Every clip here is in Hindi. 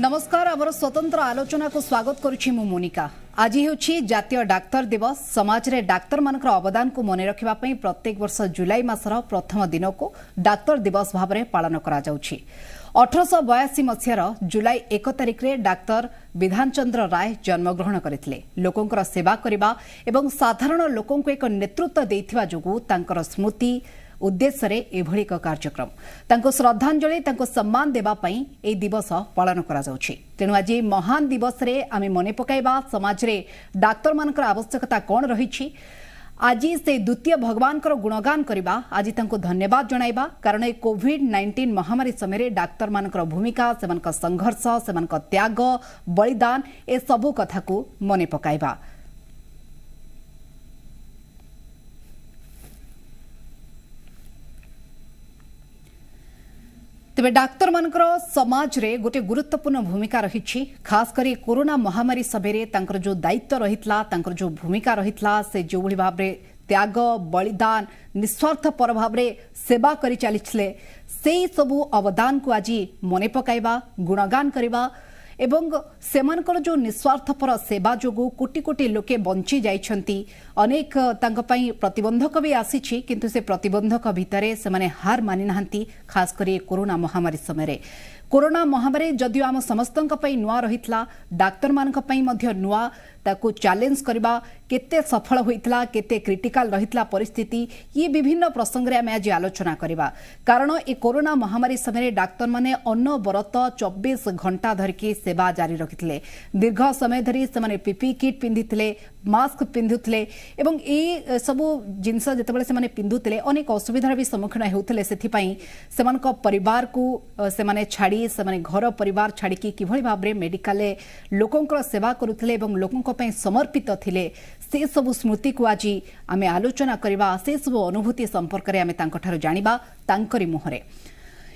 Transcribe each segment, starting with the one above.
नमस्कार आमर स्वतंत्र आलोचना को स्वागत करुछि मु मोनिका। आज होछि जातीय डाक्तर दिवस। समाज रे डाक्तर मानकर अवदान को मने रखिबा पई प्रत्येक वर्ष जुलाई मासर प्रथम दिन को डाक्तर दिवस भाव में पालन करा जाउछि। 1882 मसीहार जुलाई 1 तारिख रे डाक्तर विधान चंद्र राय जन्मग्रहण करथिले। लोकंकर सेवा करिबा एवं साधारण लोकंको एक नेतृत्व देथिबा जोगु तांकर स्मृति उद्देश्य रे एभଳି एक कार्यक्रम तांको श्रद्धांजलि तांको सम्मान देबा पई ए दिवस पालन करा जाउछि। तेनु आज महान दिवस रे आमे मने पकाइबा समाज रे डाक्तर मानकर आवश्यकता कोन रहिछि। आज से द्वितीय भगवान गुणगान करबा, आज तांको धन्यवाद जणाइबा, कारण ए कोविड-19 महामारी समय डाक्तर मानकर भूमिका, सेमानक संघर्ष, सेमानक त्याग बलिदान ए सबु कथा को मने पकाइबा। तेबे डाक्तर मानकर समाज रे गोटे गुरुत्वपूर्ण भूमिका रही। खास करी कोरोना महामारी समय तांकर जो दायित्व रहितला, तांकर जो भूमिका रहितला, से जो भली भाव रे त्याग बलिदान निस्वार्थ पर भाव रे सेवा करी चलिछले, सेई सबु अवदान को आज मने पकाइबा, गुणगान करबा एवं सेमानकर जो निस्वार्थपर सेवा जोगु कोटी कोटी लोके बंची जाइछंती। अनेक तांक पई प्रतिबंधक भी आसीछि, किंतु से प्रतिबंधक भितरे से माने हार मानि नाहंती। खास करी कोरोना महामारी समय कोरोना महामारी जदियो आम समस्तंक पई नुआ रहितला, डाक्तर मानक पई मध्य नुआ, ताको चैलेंज करबा केते सफल होइतला, केते क्रिटिकल रहितला परिस्थिति, ये विभिन्न प्रसंग रे आज आलोचना करबा। कारण ए कोरोना महामारी समय डाक्तर माने अनवरत 24 घंटा धरिकी सेवा जारी रखिथिले। दीर्घ समय धरी से माने पीपी किट पिंधिथिले, मास्क पिंधुथिले एवं ए सबु जिंस जेतेबेले से माने पिंधुथिले अनेक असुविधार भी सम्मुखीन हेउथिले। सेथि पई सेमानक परिवार को से माने छाड़ी, से माने घर परिवार छाड़ी कि किभଳି भाबरे मेडिकल लोकंकर सेवा करुथिले एवं लोकंक पई समर्पित थिले, से सब स्मृति को आज आमे आलोचना करबा। से सब अनुभूति संपर्क रे आमे तांको ठारो जानिबा, तांकरी मुहरे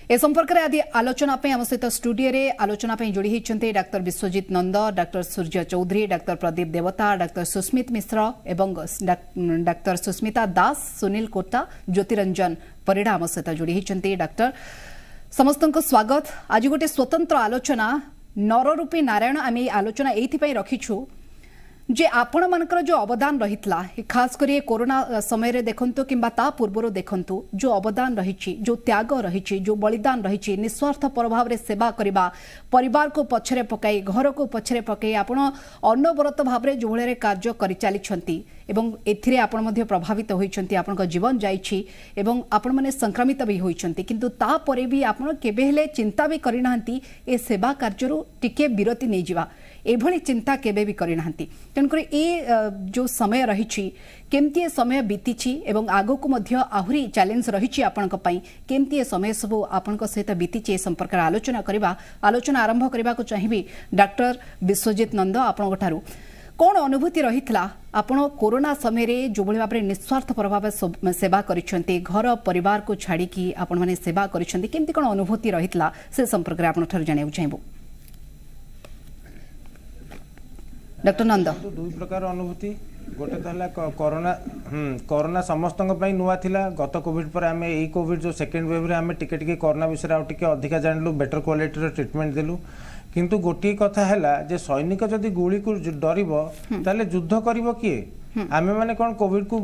ए संपर्क रे आदि आलोचना पे आम सहित स्टूडियो रे आलोचना पे जोड़ी होइछन्ते डाक्टर विश्वजित नंद, डाक्टर सूर्य चौधरी, डाक्टर प्रदीप देवता, डाक्टर सुस्मित मिश्र एवं डाक्टर सुस्मिता दास, सुनील कोटा, ज्योतिरंजन परिडा आम सहित जोड़ी होइछन्ते। डाक्टर समस्तक स्वागत। आज गोटे स्वतंत्र आलोचना नररूपी नारायण आमे आलोचना एइथि रखिछु जे आपण मानकर जो अवदान रहितला, खास करी कोरोना समय रे देखंतु किंबा ता पूर्वरो देखंतु, जो अवदान रहिछि, जो त्याग रहिछि, जो बलिदान रहिछि, निस्वार्थ प्रभाव रे सेवा करबा, परिवार को पछरे पकाई, घर को पछरे पकाई आपण अनवरत भाव रे जो भले कार्य करि चाली छंती एवं एथिरे आपण मध्ये प्रभावित होइछंती। आपनका जीवन जाइछि एवं आपण माने संक्रमित भी होइछंती, किंतु ता परे भी आपण केबे हेले चिंता भी करि नाहंती ए सेवा कार्यरु टिके विरति नै जिवा, एभली चिंता केबे भी करि नाहंती। तेणुकर ए जो समय रही केमती समय बीती एवं आगो को मध्य आहुरी चैलेंज रही आपनक पई, केमती समय सब आपनक सहित बीती संपर्क आलोचना करबा। आलोचना आरंभ करबा को चाहिबी डॉक्टर विश्वजित नंद, आपनक ठारू कौन अनुभूति रही आपण कोरोना समय जो भाव में निस्वार्थ प्रभाव सेवा करिसेंती, घर परिवार को छाड़ी की आपण माने सेवा करिसेंती, केमती कोन अनुभूति रही से संपर्क आपण ठारू जानिबो चाहिबो डॉक्टर नंद। दुई प्रकार अनुभूति, गोटे तो कोरोना समस्त नुआ थिला। गत कोविड पर आम यही कोविड जो सेकेंड वेव रे आम टिके टिके कोरोना विषय आउ टिके अधिका जानलु, बेटर क्वालिटी ट्रीटमेंट देलु। किंतु गोटे कथा हैला जे सैनिक जदि गुली को डरिबो ताले युद्ध करिवो किए? आमे माने कोन कोविड को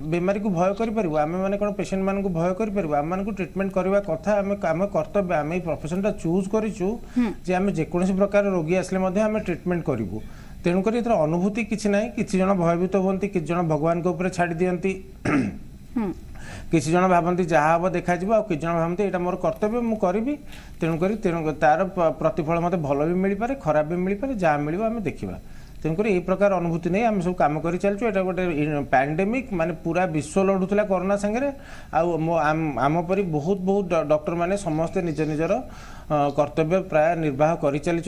बीमारी को भय करि परबो? आमे माने कोन पेशेंट मान को भय करि परबो? आम मान को ट्रीटमेंट करबा कथा आमे कर्तव्य, आमे प्रोफेशन ता चूज करिचु जे आमे जे कोनोसी प्रकार रोगी आसले मध्ये आमे ट्रीटमेंट करिवो। तेणुक अनुभूति किसी ना, किसी जन भयभीत होती, किसी जन भगवान के ऊपर छाड़ी दियंती, किसी जन भावती जहाँ हम देखा आ किसी जन भावती यहाँ मोर कर्तव्य मु करी। तेणुक तार प्रतिफल मत भल भी मिल पारे, खराब भी मिल पारे, जहाँ मिल आम देखा। तेणुक यही प्रकार अनुभूति नहीं आम सब कम कर चलचु। एटा गोटे पैंडेमिक माने पूरा विश्व लड़ूला कोरोना संगे, आम परी बहुत बहुत डॉक्टर माने समस्ते निज निजर कर्तव्य प्राय निर्वाह कर चली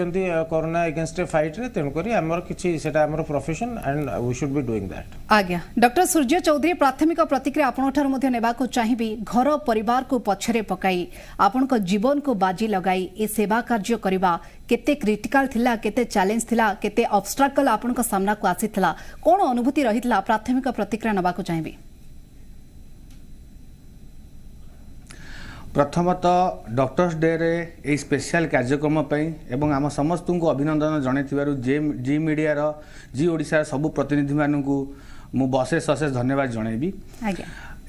कोरोना एगेंस्ट फाइट रे। तेणुक आमर किसी सेटा आमर profession and we should be doing that. आज्ञा डॉक्टर सूर्य चौधरी, प्राथमिक प्रतिक्रिया आपण ठार मध्ये नेबाको चाहिबी। घर परिवार को पछरे पकाई आपनक जीवन को बाजी लगाई ए सेवा कार्य करबा केते क्रिटिकल थिला, केते चैलेंज थिला, केते ऑब्स्ट्रकल आपनक सामना को आसीथिला, कोन अनुभूति रहितला? प्राथमिक प्रतिक्रिया नबाको चाहिबी। प्रथमतः डॉक्टर्स डे रे ए स्पेशल कार्यक्रम एवं आम समस्त को अभिनंदन जनइथिबारु जी मीडिया रो जी ओडिसा सबु प्रतिनिधि मानू मु अशेष अशेष धन्यवाद जनइबी।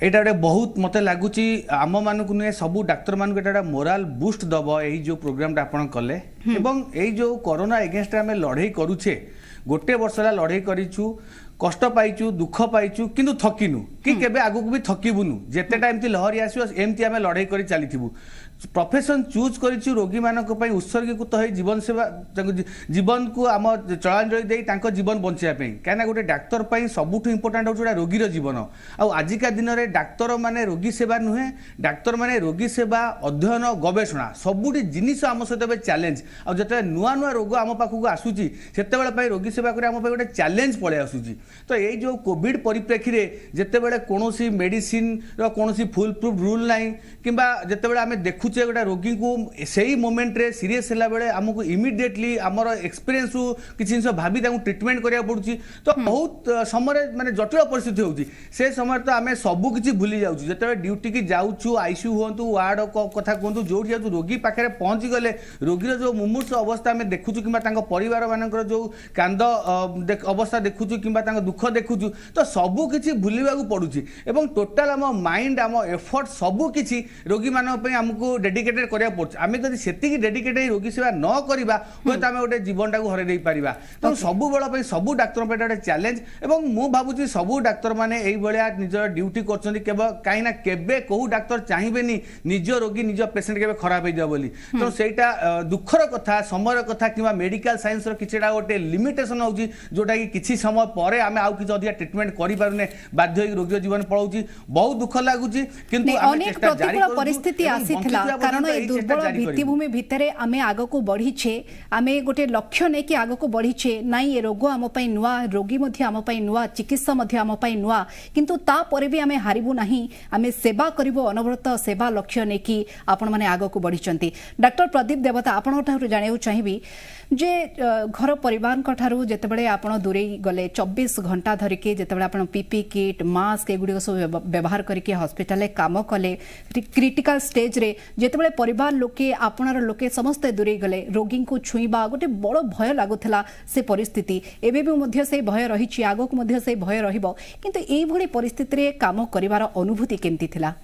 एटा गोटे बहुत मत लगुच आम मानक नुहे सबू डाक्तर मानक एटा मोराल बूस्ट दब यही जो प्रोग्राम आपण कले एवं यही जो कोरोना एगेंस्ट आम लड़े करुचे गोटे वर्ष लड़े करूँ कष्ट पाइचु दुख पाइचु किंतु थकिनु कि केबे आगु भी थकिबुनु जेते टाइम लहरी आसो एमती आम लड़े कर चलीथु प्रोफेशन चूज करिछु रोगी मानक पई उत्सर्गीकृत हो जीवन सेवा जीवन को आम चलांजलि दे तांको जीवन बंचिया पई काना गोटे डाक्तर पई सबुठु इंपोर्टेंट होछुडा रोगी रो जीवन आ आजिका दिन रे डाक्तर माने रोगी सेवा नुहे डाक्तर माने रोगी सेवा अध्ययन गवेषणा सबुठी जिनिस आम सहित चैलेंज आ जते नुआ नुआ रोग आम पाखु आसुची सेते बेले पई रोगी सेवा करे आम पई गोटे चैलेंज पळे आसुची तो ये जो कोविड परिप्रेक्षी रे जेते बेले कोनोसी मेडिसिन रो कोनोसी फुल प्रूफ रूल नाही किबा जेते बेले आमे देखु गोटे रोगी को सही मोमेंट रे सीरीयस होला बेले हमको इमिडिएटली आमर एक्सपीरियंस किसी जिनिस भाभी ट्रीटमेंट करिया पड़ुची तो बहुत समय माने जटिल परिस्थिति होउची से समय तो आमे सबु किछि भूली जाउची जेते ड्यूटी की जाउछु आईसीयू होंतु वार्ड कथा कहतु जो रोगी पाखे पहुंची गले रोगी जो मुमूर्ष अवस्था आमे देखुछु किबा तांको परिवार मानकर जो कांद अवस्था देखुछु किबा तांको दुख देखुछु तो सबु किछि भूलिबाकू पड़ुची एवं टोटल आम माइंड आम एफर्ट सबु किछि रोगी मानक पई हमको डेडिकेटेड करिया पड़छ आमे जदि सेति डेडिकेटेड रोगी सेवा न करिबा होय आमे गोटे जीवनटा को हरै देई परिबा तो सबु बेला पई सबु डाक्टर पे गोटे चैलेंज एवं मु भाबुची सबु डाक्तर माने एई भलिया निजर ड्यूटी करछन्ती केबे काईना केबे कोहू डाक्तर चाहिबेनी निज रोगी निज पेशेंट केबे खराब हो जाय बोली तो सेटा दुखर कथा समयर कथा किबा मेडिकल साइंस रो किछडा गोटे लिमिटेशन होउची जोटा कि किछि समय परे आमे आउ किछि अधिक ट्रीटमेंट करि पारुने बाध्य होई रोगी जीवन पळौची बहुत दुख लागुची किंतु आमे चेष्टा जारी करू परिस्थिति आसीथिला कारण ए दुर्बल भित्तिभूमि भितरे आमे आगो को बढ़ीछे आमे गोटे लक्ष्य ने कि आगो को बढ़ीछे नाई ए रोग आम पई नुआ रोगी मध्ये आम पई नुआ चिकित्सा मध्ये आम पई नुआ किंतु ता परे भी आमे हारिबु नाही आमे सेवा करिवो अनवरत सेवा लक्ष्य ने कि आपण माने आगो को बढ़ीचंती। डॉक्टर प्रदीप देवता आपण ठारू जानिउ चाहिबी जे घर परिवार को ठारू जेते बळे आपण दूरे गले 24 घंटा धरिके जेते बळे आपण पीपी किट मास्क एगुडी सब व्यवहार करके हॉस्पिटल काम कले क्रिटिकल स्टेज रे जेते बळे परिवार लोके आपणार लोके समस्त दूरे गले रोगी को छुईबा गोटे बड़ भय लागुथला से परिस्थिति एबे भी मध्य से भय रहिछि आगो को मध्य से भय रहिबो किंतु एई भली परिस्थिति रे काम करिवार अनुभूति केमती थिला?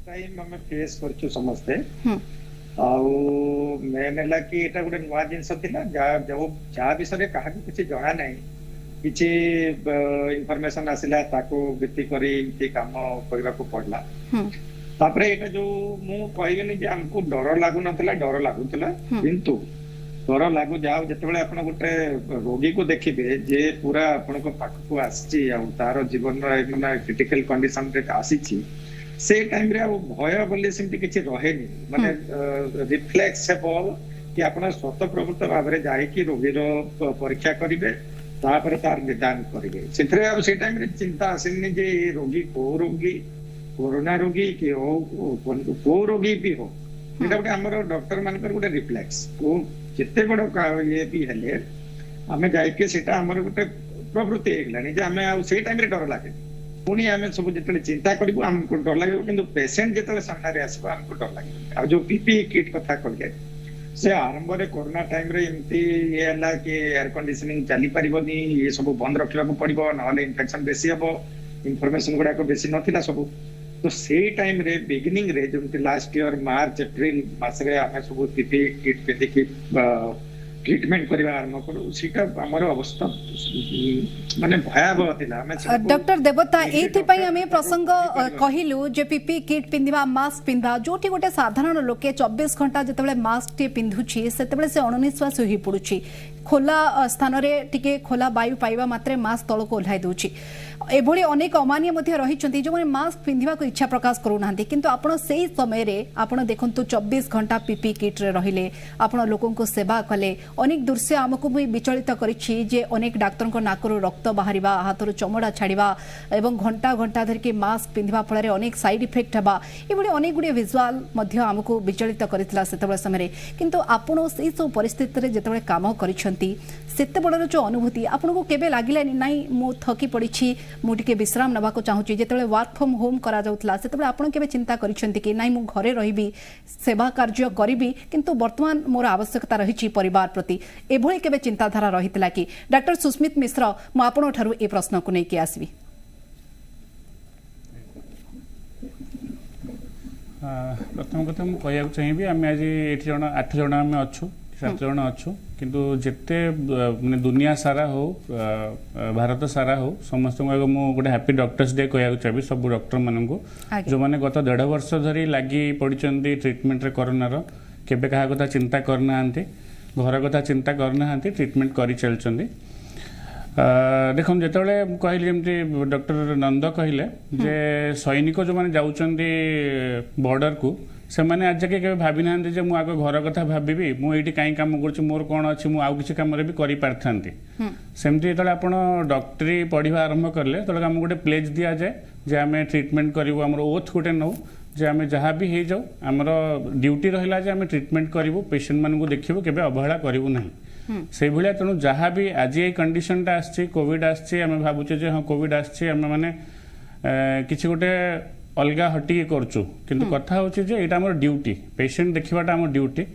टाइम हमें फेस करछु समझते आउ मेन हला कि एटा गोटे नवा जिंस थिला जा विषय कहा किछि जणा नै किछि इंफॉर्मेशन आसिला ताको भित्ति करी इति काम करबा को पड़ला तापरे एटा जो मु कहबेनी जे हमको डर लागु नथला डर लागुतला किंतु डर लागु जाओ जते बेले आपण गोटे रोगी को देखिबे जे पूरा आपण को पाख को आछि आ तार जीवन रे क्रिटिकल कंडीशन रे आसीछि से टाइम रे भय बोले सेमती किछि रहेनी माने रिफ्लेक्स हेबल कि आपण स्वतः प्रवृत्त भाव रे जाई कि रोगी रो परीक्षा करिवे तापर तार निदान करिवे सेथरे अब से टाइम रे चिंता आसिनी जे रोगी को रोगी कोरोना रोगी कि को रोगी भी हो एटा गोटे हमर डॉक्टर मानकर गोटे रिफ्लेक्स को जेते बड़ ये भी हेले हमें जाई के सेटा हमर गोटे प्रवृत्ति हेगलानी जे हमें आ से टाइम रे डर लागे पुणी आम सब जो चिंता करूँ आमको डर लगे कि पेसेंट जो सामने आसो आमको डर लगे आ जो पीपी किट कथा कहले से आरंभ में कोरोना टाइम रे एमती ये है कि एयर कंडीशनिंग चली पारिबनी ये सब बंद रखा पड़ो ना इन्फेक्शन बेसी हम इनफॉरमेशन गुड़ाक बेसी नाला सब तो से टाइम रे बिगिनिंग रे जो लास्ट ईयर मार्च एप्रिल मासरे आम सब पीपी किट पिंधिकी ट्रीटमेंट करबा आरंभ करू सीटा हमर अवस्था माने भयावह थिला डॉक्टर देवता एथि पई हमें प्रसंग कहिलु जे पीपी किट पिंधिबा मास्क पिंधा जोठी गोटे साधारण लोके 24 घंटा जतबेले मास्क टे पिंधुछि सेतबेले से अणनिश्वास होई पडुछि खोला स्थान रे टिके खोला वायु पाइबा मात्रे मास्क तळ को ओल्हाई दोछि एभली अनेक अमान्य मध्ये रहिचंती जो मास्क पिंधिबा को इच्छा प्रकाश करू नांती किंतु आपण सेही समय रे आपण देखंतु 24 घंटा पीपी किट रे रहिले आपण लोकन को सेवा कले अनेक दृश्य हमको भी विचलित करिछि जे अनेक डाक्टर को नाकरो रक्त बाहरिबा हाथरो चमड़ा छाड़िबा एवं घंटा घंटा धरिके मास्क पिंधिबा फଳରେ अनेक साइड इफेक्ट हबा एभली अनेक गुडी विजुअल मध्य हमको विचलित करितला सेतबे समय रे किंतु आपण सेही सब परिस्थिति रे जेतबे काम करिछंती सेते बड़र जो अनुभूति आपको केबे लागिलानी नाई मु थकी पड़ी मुझे विश्राम नवा चाहूँगी जिते वर्क फ्रॉम होम करा जाउतला सेते आपण केबे चिंता करिसेंती कि नाई मु घरे रहिबी सेवा कार्य करिबी किंतु वर्तमान मोर आवश्यकता रही परिवार प्रति एभली केबे चिंताधारा रहितला कि डॉक्टर सुस्मित मिश्र मु आपणो ठारू ए प्रश्न को लेके आसबी। प्रथम कथा मुझे कहूँ चाहिए आम आज ये जन 8 जन आम अच्छु 7 जन अच्छु किंतु जिते माने दुनिया सारा हो भारत सारा हो समस्त मुझे गोटे हैप्पी डॉक्टर्स डे कहूँ चाहिए सब डॉक्टर मान को जो मैंने गत 1.5 वर्ष धरी लगी पड़ी ट्रिटमेंट रे कोरोनार केबे क्या कथा चिंता करना घर कथा चिंता करना ट्रिटमेंट कर चलती देखो जो कहली जमी डॉक्टर नंद कहले जे सैनिक जो मैंने जाऊँगी बॉर्डर को से मैंने आज जाके भावी ना जे मुझे आगे घर कथा भावी मुझे कहीं कम कर मोर कौन अच्छी मुझे आउ किसी कम भी करें सेमती जो आप डॉक्टरी पढ़ा आरंभ कले तो आम गोटे प्लेज दि जाए जे आम ट्रिटमेंट करूँ आम ओथ गोटे नौ जे आम जहाँ भी हो जाऊ आमर ड्यूटी रहा जे आम ट्रिटमेंट करूँ पेसेंट मान को देखू के अवहेला करूँ ना से भाया तेणु जहाँ भी आज ये कंडीशनटा आसी कोविड आम भावुचे हाँ कोविड आम मैंने किसी गोटे अलग हटिके करूँ किंतु कथा हूँ जे यहाँ आम ड्यूटी पेसेंट देखाटा आम ड्यूटी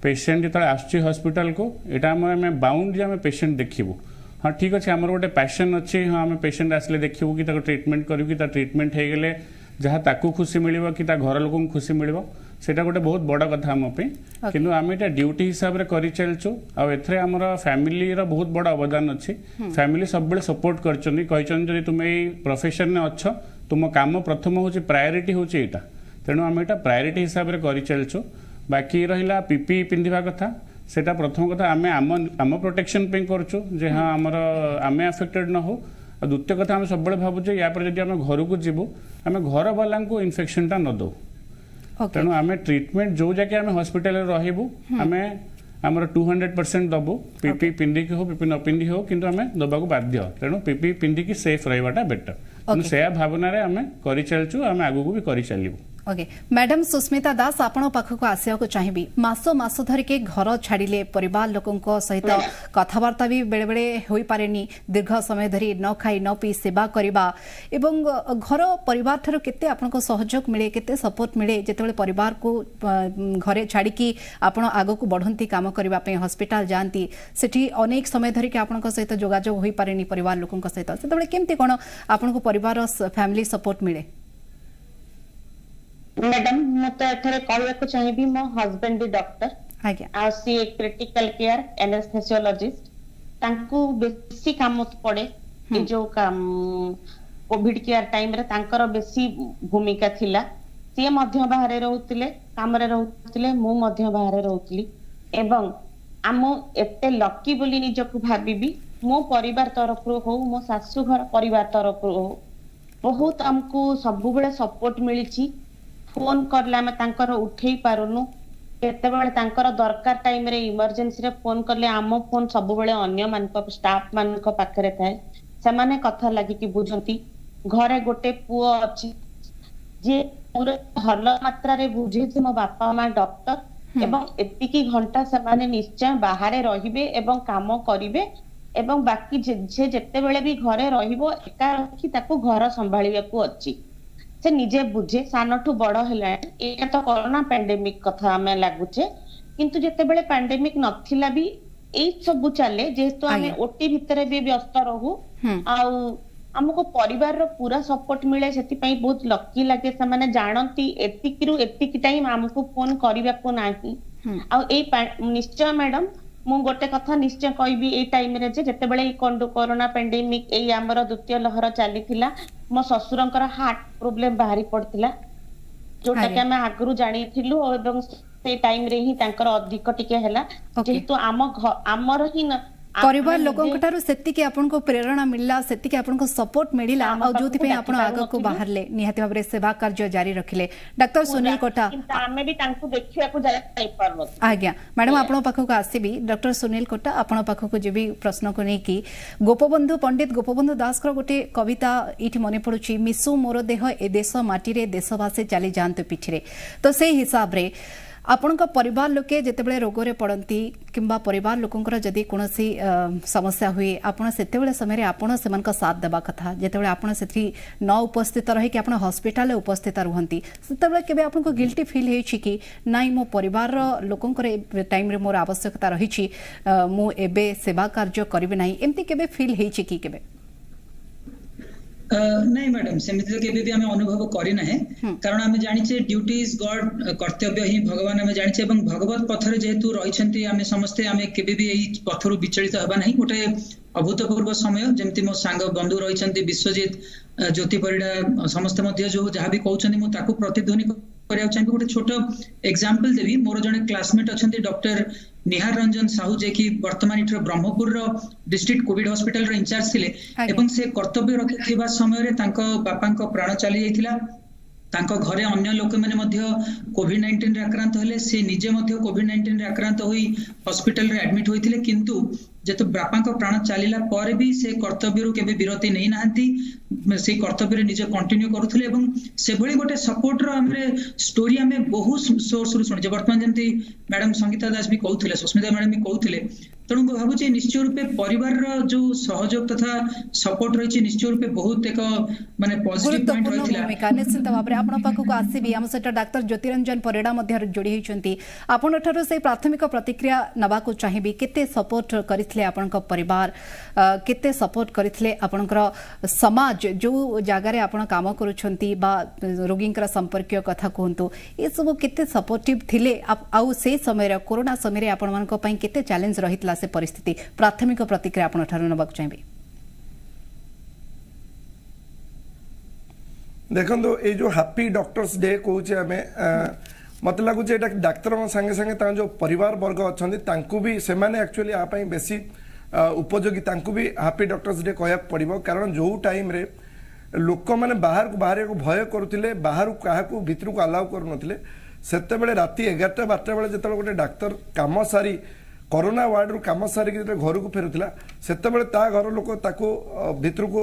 पेसेंट जो आसुच्छी हॉस्पिटल को यहाँ आम बाउंड जे आम पेसेंट देखू हाँ ठीक अच्छे आमर गोटे पैशन अच्छी हाँ आम पेसेंट आसले देखू कि ट्रिटमेंट करूँ कि ट्रिटमेंट हो गले जहाँ ताकू खुशी मिल कि घर लोक खुशी मिल सेटा गोटे बहुत बड़ कथा आम किंतु आम ये ड्यूटी हिसाब से कर चलचु आर आमर फैमिली बहुत बड़ अवदान अच्छी फैमिली सब बेले सपोर्ट कर तुम ये प्रोफेशन में अच्छ तुम काम प्रथम हूँ प्रायोरीटी हूँ यहाँ तेणु आम यहाँ प्रायोरीटी हिसाब से कर चलचु बाकी रहा पीपी पिंधा कथा सेटा प्रथम कथा आम आम प्रोटेक्शन करूँ जे हाँ आमर आम अफेक्टेड न हो द्वितीय कथा आम सब भावुचे या जब आम घर को जीवु आम घर वाला को इनफेक्शनटा न दो तेणु आम ट्रिटमेंट जो जाके आम हॉस्पिटल रहबू आम आमर 200% दबू पीपी पिंधिकी हो पीपी न पिंधि हो किंतु आम दबा बाध्य तेणु पीपी पिंधिकी सेफ रहा बेटर से भावना आम कर चलचु आम आगू भी कर चलू। ओके मैडम सुस्मिता दास आपण पाखक आसिया चाहिए मास मास धरिके घर छाड़िले परिवार लोकों सहित कथबार्ता भी बेले बेले हो पारे दीर्घ समय धरी न खाई न पी सेवा करवा एवं घर परिवार ठारू केते आपनको सहयोग मिले केते सपोर्ट मिले जेतेबेले परिवार को घरे छाड़िकी आपण आगो को बढ़ंती काम करबा पे हॉस्पिटल जानती सेठी अनेक समय धरिके आपनको सहित जोगाजोग हो पारे परिवार लोकों सहित सेतेबेले केमती कोन आपनको परिवार फैमिली सपोर्ट मिले। मैडम मु तो एथरे कहबा चाहिए मो हस्बैंड भी डॉक्टर आ सी क्रिटिकल केयर एनेस्थेसियोलॉजिस्ट तांकू बेसी काम पड़े ए जो काम कोविड केयर टाइम रे तांकर बेसी भूमिका थिला सी मध्य बाहर रहउतिले काम रे रहउतिले मु मध्य बाहर रहउतिली एवं आम एते लकी बोली निजको भाबीबी मो परिवार तरफ हो मो सासु घर परिवार तरफ हो बहुत हमको सब बेले सपोर्ट मिली फोन करले आम तांकर उठे पारुनु केतेबेले तांकर दरकार टाइम रे इमरजेंसी रे फोन करले आम फोन सब बेले अन्य मानक स्टाफ मानक पाखरे थाए से माने कथा लागि कि बुझंती घरे गोटे पुओ अछि जे पूरा भल मात्रा रे बुझे जे मो बापा मां डॉक्टर एवं एतिकी घंटा से माने निश्चय बाहरे रहिबे एवं काम करिवे एवं बाकी जे जेतेबेले भी घरे रहिबो एका रखी ताको घर संभाळिबा को अछि से निजे बुझे सानठू बड़ है ये तो कोरोना पैंडेमिक कथा हमें लगुचे किंतु जेतेबेले पैंडेमिक नथिला भी एई सब चले जेहेतु आमे ओटी भितरे भी व्यस्त रहू आउ हमको परिवार रो पूरा सपोर्ट मिले सेति पई बहुत लकी लागे से माने जानती एतिकिरु एतिकी टाइम हमको फोन करिबा को नाही आ एई निश्चय मैडम मु गोटे कथा निश्चय कहबी ए टाइम रे जे जेतेबेले कोरोना पैंडेमिक एई हमर द्वितीय लहर चलीथिला मो ससुरंकर हार्ट प्रोब्लेम बाहरी पड़तिला जोटा के हमें आगरु जानी थिलु एवं से टाइम रे ही तांकर अधिक टिके हैला जेहेतु आमर ही परिवार लोकों ठारू सेतिके आपनको प्रेरणा मिलला सेतिके आपनको सपोर्ट मिलिला आ जोति पे आपण आगो को बाहरले निहाती भाबरे सेवा कार्य जारी रखिले डॉक्टर सुनील कोटा हमें भी तांको देखिया को जाय पारबो आज्ञा मैडम आपण पाखको आसीबी डॉक्टर सुनील कोटा आपण पाखको जेबी प्रश्न को नै कि गोपबंधु पंडित गोपबंधु दास कर गोटे कविता इठी मने पडुची मिसु मोर देह ए देश माटी रे देशवासी चली जानत पिठिरे तो से हिसाब रे आपणक परिवार लोके जेतेबेले रोगरे पड़ती किंबा परिवार लोकंकर जदि कोनोसी समस्या हुए आपण सेतेबेले समय आपण सेमानक साथ देबा कथा जेतेबेले आपण सेठी न उपस्थित रही कि आपण हॉस्पिटल उपस्थित रहंती सेतेबेले केबे आपनको गिल्टी फील हेछि कि नाइ मो परिवार लोकंकर टाइम रे मोर आवश्यकता रही मु एबे सेवा कार्य करिबे नाही एम्ति केबे फील हेछि कि केबे नहीं मैडम सेमिति तो केबे भी हमें अनुभव करी ना है कारण हमें जानिचे ड्यूटी इज गॉड कर्तव्य ही भगवान हमें जानिचे एवं भगवत पथरे जेहेतु रहिछंती हमें समस्ते हमें केबे भी एई पथरु विचलित हबा नहीं गोटे अभूतपूर्व समय जेमति मो सांग बंधु रहिछंती विश्वजीत ज्योति परिडा समस्त मध्य जो जहाँ भी कहउछंती मु ताकू प्रतिध्वनि करिया चाहिए गोटे छोट एग्जांपल देवी मोर जने क्लासमेट अछंती डॉक्टर निहार रंजन साहू जे कि वर्तमान इठर ब्रह्मपुर रो डिस्ट्रिक्ट कोविड हॉस्पिटल रो इंचार्ज थिले एवं से कर्तव्य रखिथिबा समय रे तांको बापांक प्राण चली जाइथिला तांको घरे अन्य लोक माने मध्य कोविड-19 रे आक्रांत हले से निजे मध्य कोविड-19 रे आक्रांत होई हॉस्पिटल रे एडमिट होइथिले किंतु जेतो बापांक प्राण चलीला पर भी से कर्तव्य रो केबे विरति नै नाहंती से कर्तव्य रे निजे कंटिन्यू करूथिले एवं से भली गोटे सपोर्ट रो हमरे स्टोरी हमें बहुत सोर्स रु सुनि जे वर्तमान जेमति मैडम संगीता दास भी कहउथिले सुस्मिता मैडम भी कहउथिले तेणु भावुचे निश्चय रूपे परिवार जो सहयोग तथा सपोर्ट रही निश्चय रूपे बहुत एक माने पॉजिटिव पॉइंट रहिथिला निश्चित भाव में आपण पाखक आसीबी हम सहित डाक्टर ज्योतिरंजन परिडा मध्य जोड़ी होइचंती आपण ठारो से प्राथमिक प्रतिक्रिया नबा को चाहिबी केते सपोर्ट करिथले आपनक परिवार केते सपोर्ट करिथले आपनकर समाज जो जगह रे आपण काम करूछंती बा रोगींकर संपर्क कथा कहंतु ए सब केते सपोर्टिव थिले आउ से समय रे कोरोना समय रे आपण मानक पई केते चैलेंज रहितला से परिस्थिति प्राथमिक प्रतिक्रिया आपण ठारो नबा को चाहिबी देखो ये जो हैप्पी डॉक्टर्स डे कहूचे आमे मत लगुच डाक्तर संगे संगे जो परिवार वर्ग अच्छा भी से एक्चुअली यहाँ बेसी उपयोगी भी हैप्पी डॉक्टर्स डे कह पड़ो कारण जो टाइम रे लोक मैंने बाहर को बाहर को भय करुले बाहर क्या भितर को अलाउ करुले से राति 11-12 बेले जो गोटे डाक्तर कम सारी कोरोना वार्ड रु कम सारिक घर को फेरुला से घर लोक भितर को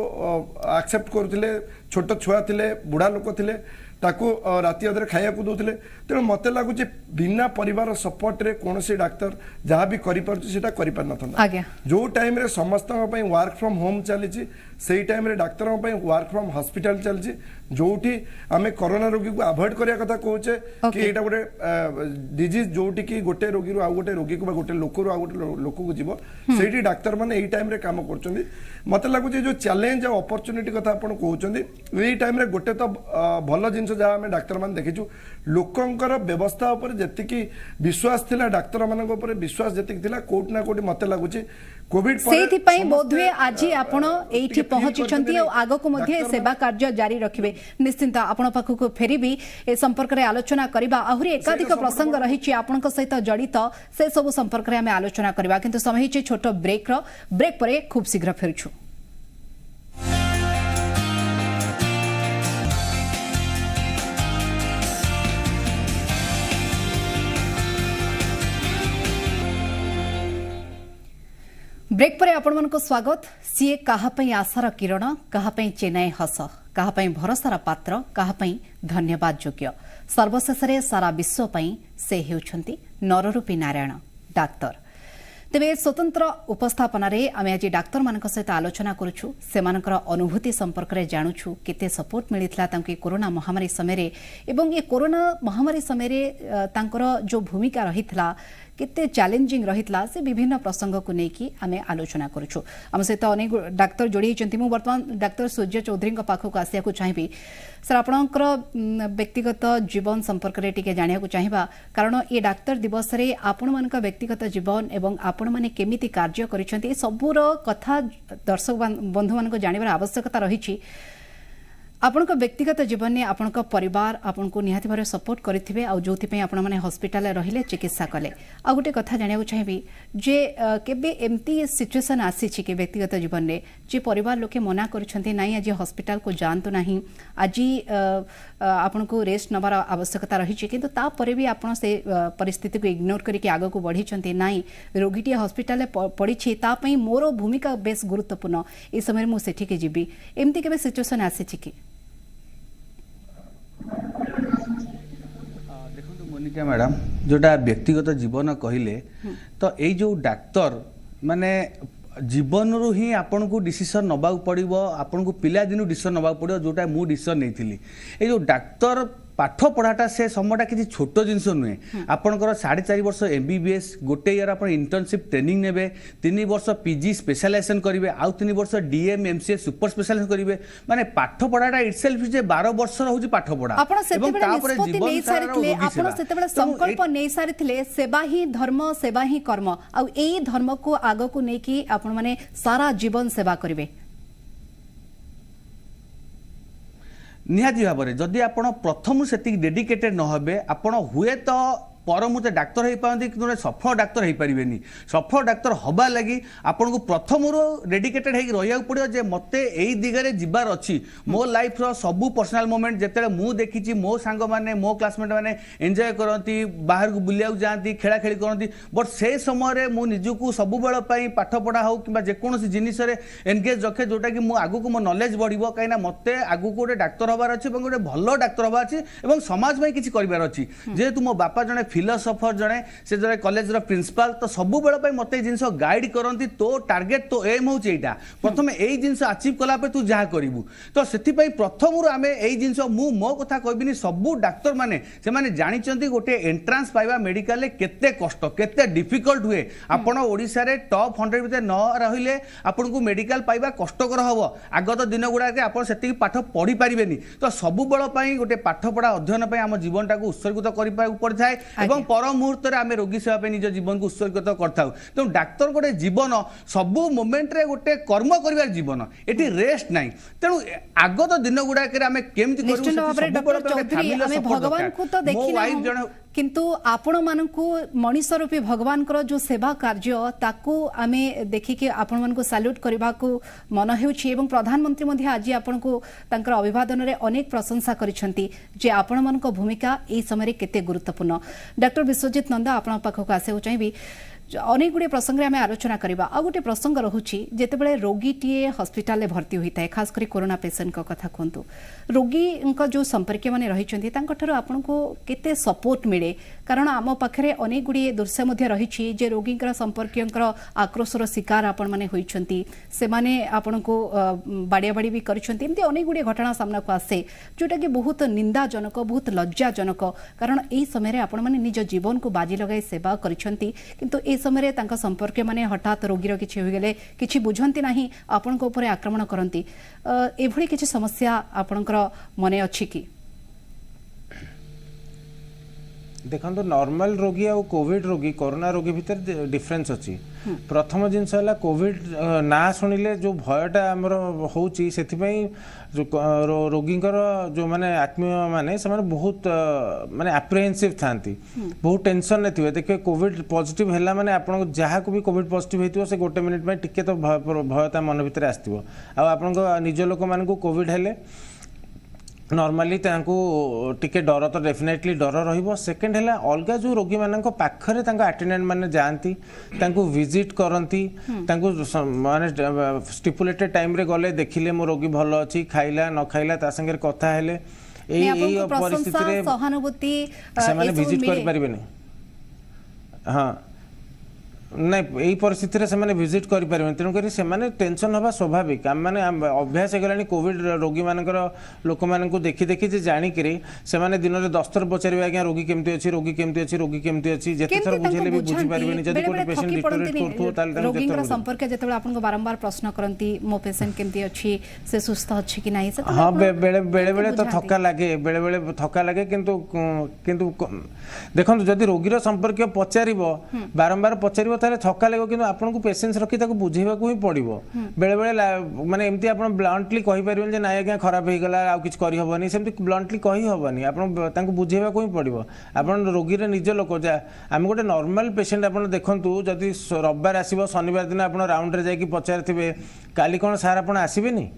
एक्सेप्ट करुले छोट छुआ थे बुढ़ा लोक थे ताकू राति अधे खाया दौले तेणु मत लगुच बिना परिवार सपोर्ट रे कौन डाक्तर जहाँ भी कर जो टाइम रे समस्त वर्क फ्रॉम होम चली से टाइम रे डाक्तर वर्क फ्रॉम हॉस्पिटल चलती जोठी आम कोरोना रोगी को अवॉइड करिया कथा कहूचे कि एटा गोटे डिजीज जोठी कि गोटे रोगी आउ गोटे रोगी को गोटे लोक आउ गोटे लोक को जीव सेठी डाक्तर माने एई टाइम रे काम करछंदी मते लागुचे जो चैलेंज और अपॉर्चुनिटी कथा आपण कहउछंदी एई टाइम रे गोटे तो भलो जिंस जहाँ आम डाक्तर मान देखिछु लोकंकर व्यवस्था ऊपर जेतिकी विश्वास थिला डाक्तर मानक ऊपर विश्वास जेतिकी थिला कोट ना कोट मते लागुचे कोविड सेठी पई बोधवे आज आपण एठी पहुंचछंती और आगो को मध्ये सेवा कार्य जारी रखिबे निश्चिंत आपण पाखु को फेरिबी ए संपर्क रे आलोचना करिबा आहुरी एकाधिक प्रसंग रहिछि आपनक सहित जड़ित से सब संपर्क रे हमें आलोचना करिबा किंतु समय छि छोट ब्रेक परे खूब शीघ्र फेरछु ब्रेक पर आपण मानको स्वागत सीए काहापई आशार किरण काहापई चेन्नई हस काहापई भरोसार पात्र काहापई धन्यवाद योग्य सर्वशेष सारा विश्व पई से हेउछंती नररूपी नारायण डाक्तर तेबे स्वतंत्र उपस्थापन आम आज डाक्तर मान सहित आलोचना करुछु सेमानकर अनुभूति संपर्क में जानुछु केते सपोर्ट मिलता कोरोना महामारी समय एवं ये कोरोना महामारी समय तांकर जो भूमिका रही केते चैलेंजिंग रहितला से विभिन्न प्रसंग को लेकिन आम आलोचना करुछु आम सहित अनेक डाक्तर जोड़ी होती मु वर्तमान डाक्तर सूर्य चौधरी पाखक आसिया चाहिए सर आपणकर व्यक्तिगत जीवन संपर्क में टिके जानिया चाहिए कारण ये डाक्तर दिवस रे आपण मानक व्यक्तिगत जीवन एवं आपण माने केमिति कार्य करिसेंती सबुर कथा दर्शक बंधु मानक जानिबार आवश्यकता रही आपनक व्यक्तिगत जीवन में आपनक परिवार आपनको निहाती भाव सपोर्ट करेंगे आ जो आपण मैंने हॉस्पिटल रहिले चिकित्सा कले आ गोटे कथा जानिया चाहिए जे केबे एमती सिचुएशन आसी कि व्यक्तिगत जीवन में जे परिवार लोके मना करछंती नाही आज हॉस्पिटल को जानतु नाही आज आपन को रेस्ट नबार आवश्यकता रही किंतु तापर भी आपण से परिस्थिति को इग्नोर करके आगे को बढ़ी नाही रोगीटी हॉस्पिटल पड़ी ता पई मोर भूमिका बेस गुरुत्वपूर्ण ए समय मु सेठी के जीबी एमती केबे सिचुएशन आसी कि मोनिका मैडम जोटा व्यक्तिगत जीवन कहले तो यही जो डाक्तर माने जीवन रू ही आपन को डिसीजन नबाक पड़ो आपन को पिला दिन डिसीजन नबाक पड़ो जोटा मु डिसीजन नहीं ये जो डाक्तर पाठ पढ़ाटा से समयटा किसी छोट जिनस नुहे आपंकर 4.5 वर्ष MBBS गोटे ईयर आप इंटर्नशिप ट्रेनिंग नेबे 3 वर्ष PG स्पेशलाइजेशन करेंगे आउ 3 वर्ष DM MCA सुपर स्पेशलाइजेशन करेंगे माने पाठ पढ़ाटा इटसेल्फ जे 12 वर्ष रहउची पाठ पढ़ा आपण सेतेबेले निष्पत्ति नै सारिथिले आपण सेतेबेले संकल्प नै सारिथिले सेवा ही धर्म सेवा ही कर्म आ एई धर्म को आगो को नै कि आपण माने सारा जीवन सेवा करिवे निहाती भाव में जदि आप प्रथम से डेडिकेटेड न हे आप हुए तो परमुते डाक्तर हो पाती कि सफल डाक्तर हो पारे सफल डाक्तर हवा लगी आपन को प्रथम डेडिकेटेड हो पड़ो जे मते यही दिगरे जीवार अच्छी मो लाइफ रो सबू पर्सनल मोमेंट जिते मुझे देखी मो सांग मैंने मो क्लासमेट मैंने एंजॉय करती बाहर को बुलिया जाती खेला खेली करती बट से समय मुझको सब बेल पाठ पढ़ा हो कि जेकोसी जिनिस एनगेज रखे जोटा कि आगू मो नॉलेज बढ़ो कहीं मत आगू गोटे डाक्तर हबार अच्छे गोटे भल डाक्तर हबार अच्छे समाज में किसी करार अच्छी जेहेतु मो बापा जड़े फिलोसफर जड़े से जड़े कॉलेज रो प्रिंसिपल तो सब बेल मत जिन गाइड करती तो टार्गेट तो एम हूँ यहाँ प्रथम यही जिन अचिव कला तू जहाँ करू तो से प्रथम आम यही जिन मो कथा कहबिनी सबू डाक्तर मैंने से जानते गोटे एंट्रांस पाइबा मेडिकल केते कष्ट केते डिफिकल्ट हुए आपण ओडिशा रे टॉप 100 भीतर न रहिले आपन को मेडिकल पाइबा कष्टकर हबो आगत दिन गुडा के आपण सेति पाठ पढ़ी पारिबेनी तो सबु बेल पई गोटे पाठ पढ़ा अध्ययन पई हम जीवन टाको उत्सर्गित करिपा पड़ थाए एवं पर मुहूर्त रे आमे रोगी सेवा पे निज जीवन को उत्सर्गित करथाउ तो डाक्तर गोटे जीवन सबु मोमेंट रे गोटे कर्म करिवार जीवन एटी रेस्ट नाही तेनु आगत दिन गुडा के आमे केमति करू भगवान को तो देखि किंतु आपण मानकू मनीष रूपी भगवान जो सेवा कार्य ताकू आमे देखिके आपण मानकू सैल्यूट करबा को मन हेउछि एवं प्रधानमंत्री मध्ये आज आपण को तांकर अभिवादन रे अनेक प्रशंसा करिसंती जे आपण मानक भूमिका ए समय रे केते गुरुत्वपूर्ण डॉक्टर विश्वजीत नंदा आपण पाखक आसे चाहिबी अनेक गुड़े प्रसंग में आम आलोचना करवा आ गोटे प्रसंग रोचे जितेबाला रोगीटीए हस्पिटाल भर्ती होता है खास कर कोरोना पेसेंट कथा कहतु रोगी जो संपर्क मैंने रही आपन को केते सपोर्ट मिले कारण आम पाखे अनेक गुड़े दृश्य रही जे रोगी संपर्क आक्रोशर शिकार आपण मैंने होती से आपण को बाड़िया बाड़ी भी करमती अनेक गुड़े घटना सामना को आसे जोटा कि बहुत निंदाजनक बहुत लज्जाजनक कारण यही समय आपण मैंने निज जीवन को बाजी लगाई सेवा करछंती किंतु ए समय तांका संपर्क माने हठात रोगीर किछि होई गेले किछि बुझंती नाही आपण को ऊपर आक्रमण करंती एभଳି किछि समस्या आपणकर मने अछि कि देखो नॉर्मल रोगी और कोविड रोगी कोरोना रोगी भितर डिफरेंस अच्छी प्रथम जिनस है कोविड ना शुणिले जो भयटा आमर होची सेथिपई जो रोगी जो माने आत्मीय माने से बहुत माने एप्रिहेंसिव थांती बहुत टेंशन ने थिबे देखिए कोविड पॉजिटिव हैला माने आपन जहाँ को भी कोविड पॉजिटिव हेतिबो से गोटे मिनिट में टिके तो भयता मन भितर आस्तिबो आ आपन निज लोक मान को कोविड हेले नॉर्मली टिके डर तो डेफिनेटली डर रहिबो सेकंड है अलग जो रोगी मानक पाखरे अटेंडेंट माने जानती विजिट करती माने स्टिपुलेटेड टाइम रे गले देखिले मो रोगी भल अच्छी खाइला न खाइला ता संगे कथा हेले एई परिस्थिति रे सहानुभूति से माने विजिट कर परिबे नै हां नहीं यही परिस्थिति रे से माने विजिट करि परिबे तेनु करी से माने टेंशन हवा स्वाभाविक हम माने अभ्यास गलानी कोविड रोगी मानकर लोक मान को देखि देखि जे जानि करी से माने दिन रे 10 थर पचारिबे आज्ञा रोगी केमति अछि रोगी केमति अछि रोगी केमति अछि जेते थर बुझेले भी बुझि परिबे नि जदि कोइ पेशेंट डिटोरेट करथो ताल रोगी संपर्क जेतेबे आपन को बारंबार प्रश्न करंती मो पेशेंट केमति अछि से सुस्थ अछि कि नाही से हां बेले बेले तो थक्का लागे बेले बेले थक्का लागे किंतु किंतु देखो जदि रोगीर संपर्क पचारिबो बारंबार पचारिबो ताले थक्का लगे कि आपन को पेशेंस रखी ताको बुझेबा को ही पड़िबो बेले बेले माने एमती आपन ब्लंटली कहि परिबेन जे नाय आज्ञा खराब हे गला आ किछ करि हबनी सेमती ब्लंटली कहि हबनी आपन ताको बुझेबा को ही पड़िबो आपन रोगी रे निज लोक जा हम गोटे नॉर्मल पेशेंट आपन देखंतु जदि रविवार आसीबो शनिवार दिन आपन राउंड रे जाय कि पचारथिबे काली कोन सार आपन आसीबेनी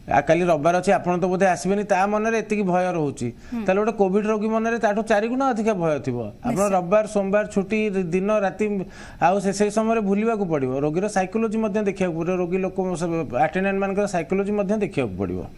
काली रविवार अच्छे आपड़ तो बोधे आसबेनी ता मन में एति भय रोचे ताले गोटे कोविड रोगी मन में ताठू 4 गुना अधिक भय थी आप रविवार सोमवार छुट्टी दिन राति आउ से समय भूलवा को पड़ो रोगीर साइकोलोजी देखा पड़ो रोगी लोक अटेंडेंट मान साइकोलोजी देखा पड़ो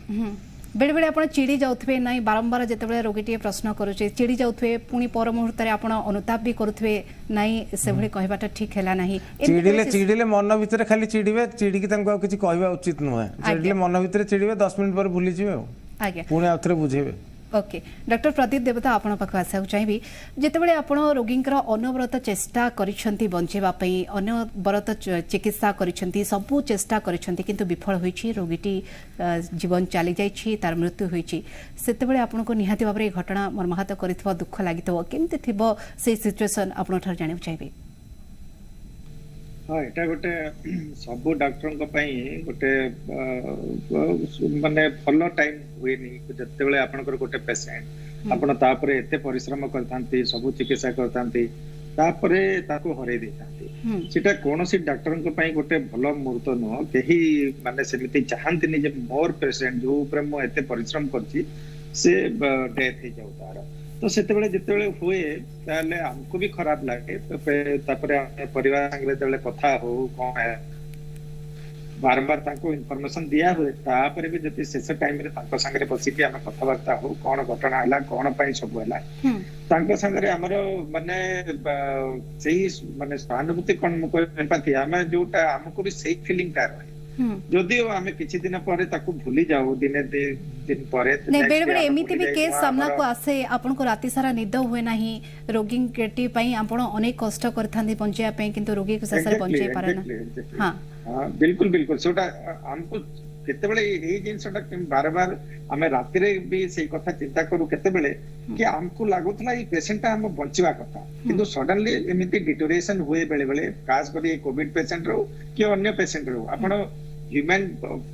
बेले बेले आप चिड़ी जाऊे ना बारंबार जिते रोगी प्रश्न करुचे चिड़ी जाऊे पुणी पर मुहूर्त आप अनुताप भी करुवे ना से कहवाटा ठीक है ना चिड़िले मन भितर खाली चिड़े चिड़िकी किसी कहवा उचित नुहे चिड़िले मन भितर चिड़े 10 मिनट पर भूली जाए पुणी आउ थे बुझेबे ओके डॉक्टर प्रदीप देवता आपण पाख आसा चाहिए जितेबाला आपण रोगींकर अनवरत चेष्टा करिसेंती बंचेबापई अनवरत चिकित्सा करिसेंती सबु चेष्टा करिसेंती किंतु विफल होईछि रोगीटी जीवन चली जाइछि तार मृत्यु होईछि सेतेबेले आपण को निहाती भाबरे ए घटना मर्माहत करिथबो दुख लागिथबो केमते थिबो से सिचुएशन आपण ठर जानिउ चाहिए हाँ एटा गोटे सब डॉक्टर गोटे माने फॉलो टाइम हुए नहीं जते आपनकर गोटे पेशेंट आपण तापरे एते परिश्रम करथांती सब चिकित्सा करथांती तापरे ताको हरै देथांती सेटा कोनोसी डॉक्टर को पई गोटे भलो मुहूर्त न केही माने सेमिति चाहंती नि जे मोर पेशेंट जो ऊपर मो एते परिश्रम करछि से डेथ हे जाउ तार तो सेतेबेले जितेबेले हुए ताले हमको भी खराब लागे तापरे परिवार संगे जेबेले कथा हो कोन है बार बार ताको इन्फॉर्मेशन दिया हुए तापरे भी जति शेष टाइम रे ताको संगे बसी के हम कथा वार्ता हो कोन घटना हला कोन पई सब हला ताको संगे हमर माने सही माने सहानुभूति कोन मु एम्पैथी हम जोटा हमको भी सही फीलिंग ता रहे जदि आमे किछि दिन परे ताको भूली जाऊ दिने दिन परे नै बेले बेले एमिति भी केस सामना को आसे आपन को राती सारा निद हुए नाही रोगी केटी पई आपण अनेक कष्ट करथांदी बंचिया पई किंतु रोगी को ससरे बंचै पारना हां हां बिल्कुल बिल्कुल सोटा हमको केतेबेले एई जिंसटा बार बार आमे राती रे भी सेई कथा चिंता करू केतेबेले कि हमको लागुतला ई पेशेंट हम बंचिवा कथा किंतु सडनली एमिति डिटोरिएशन हुए बेले बेले खास करी कोविड पेशेंट रो कि अन्य पेशेंट रो आपण ह्यूमन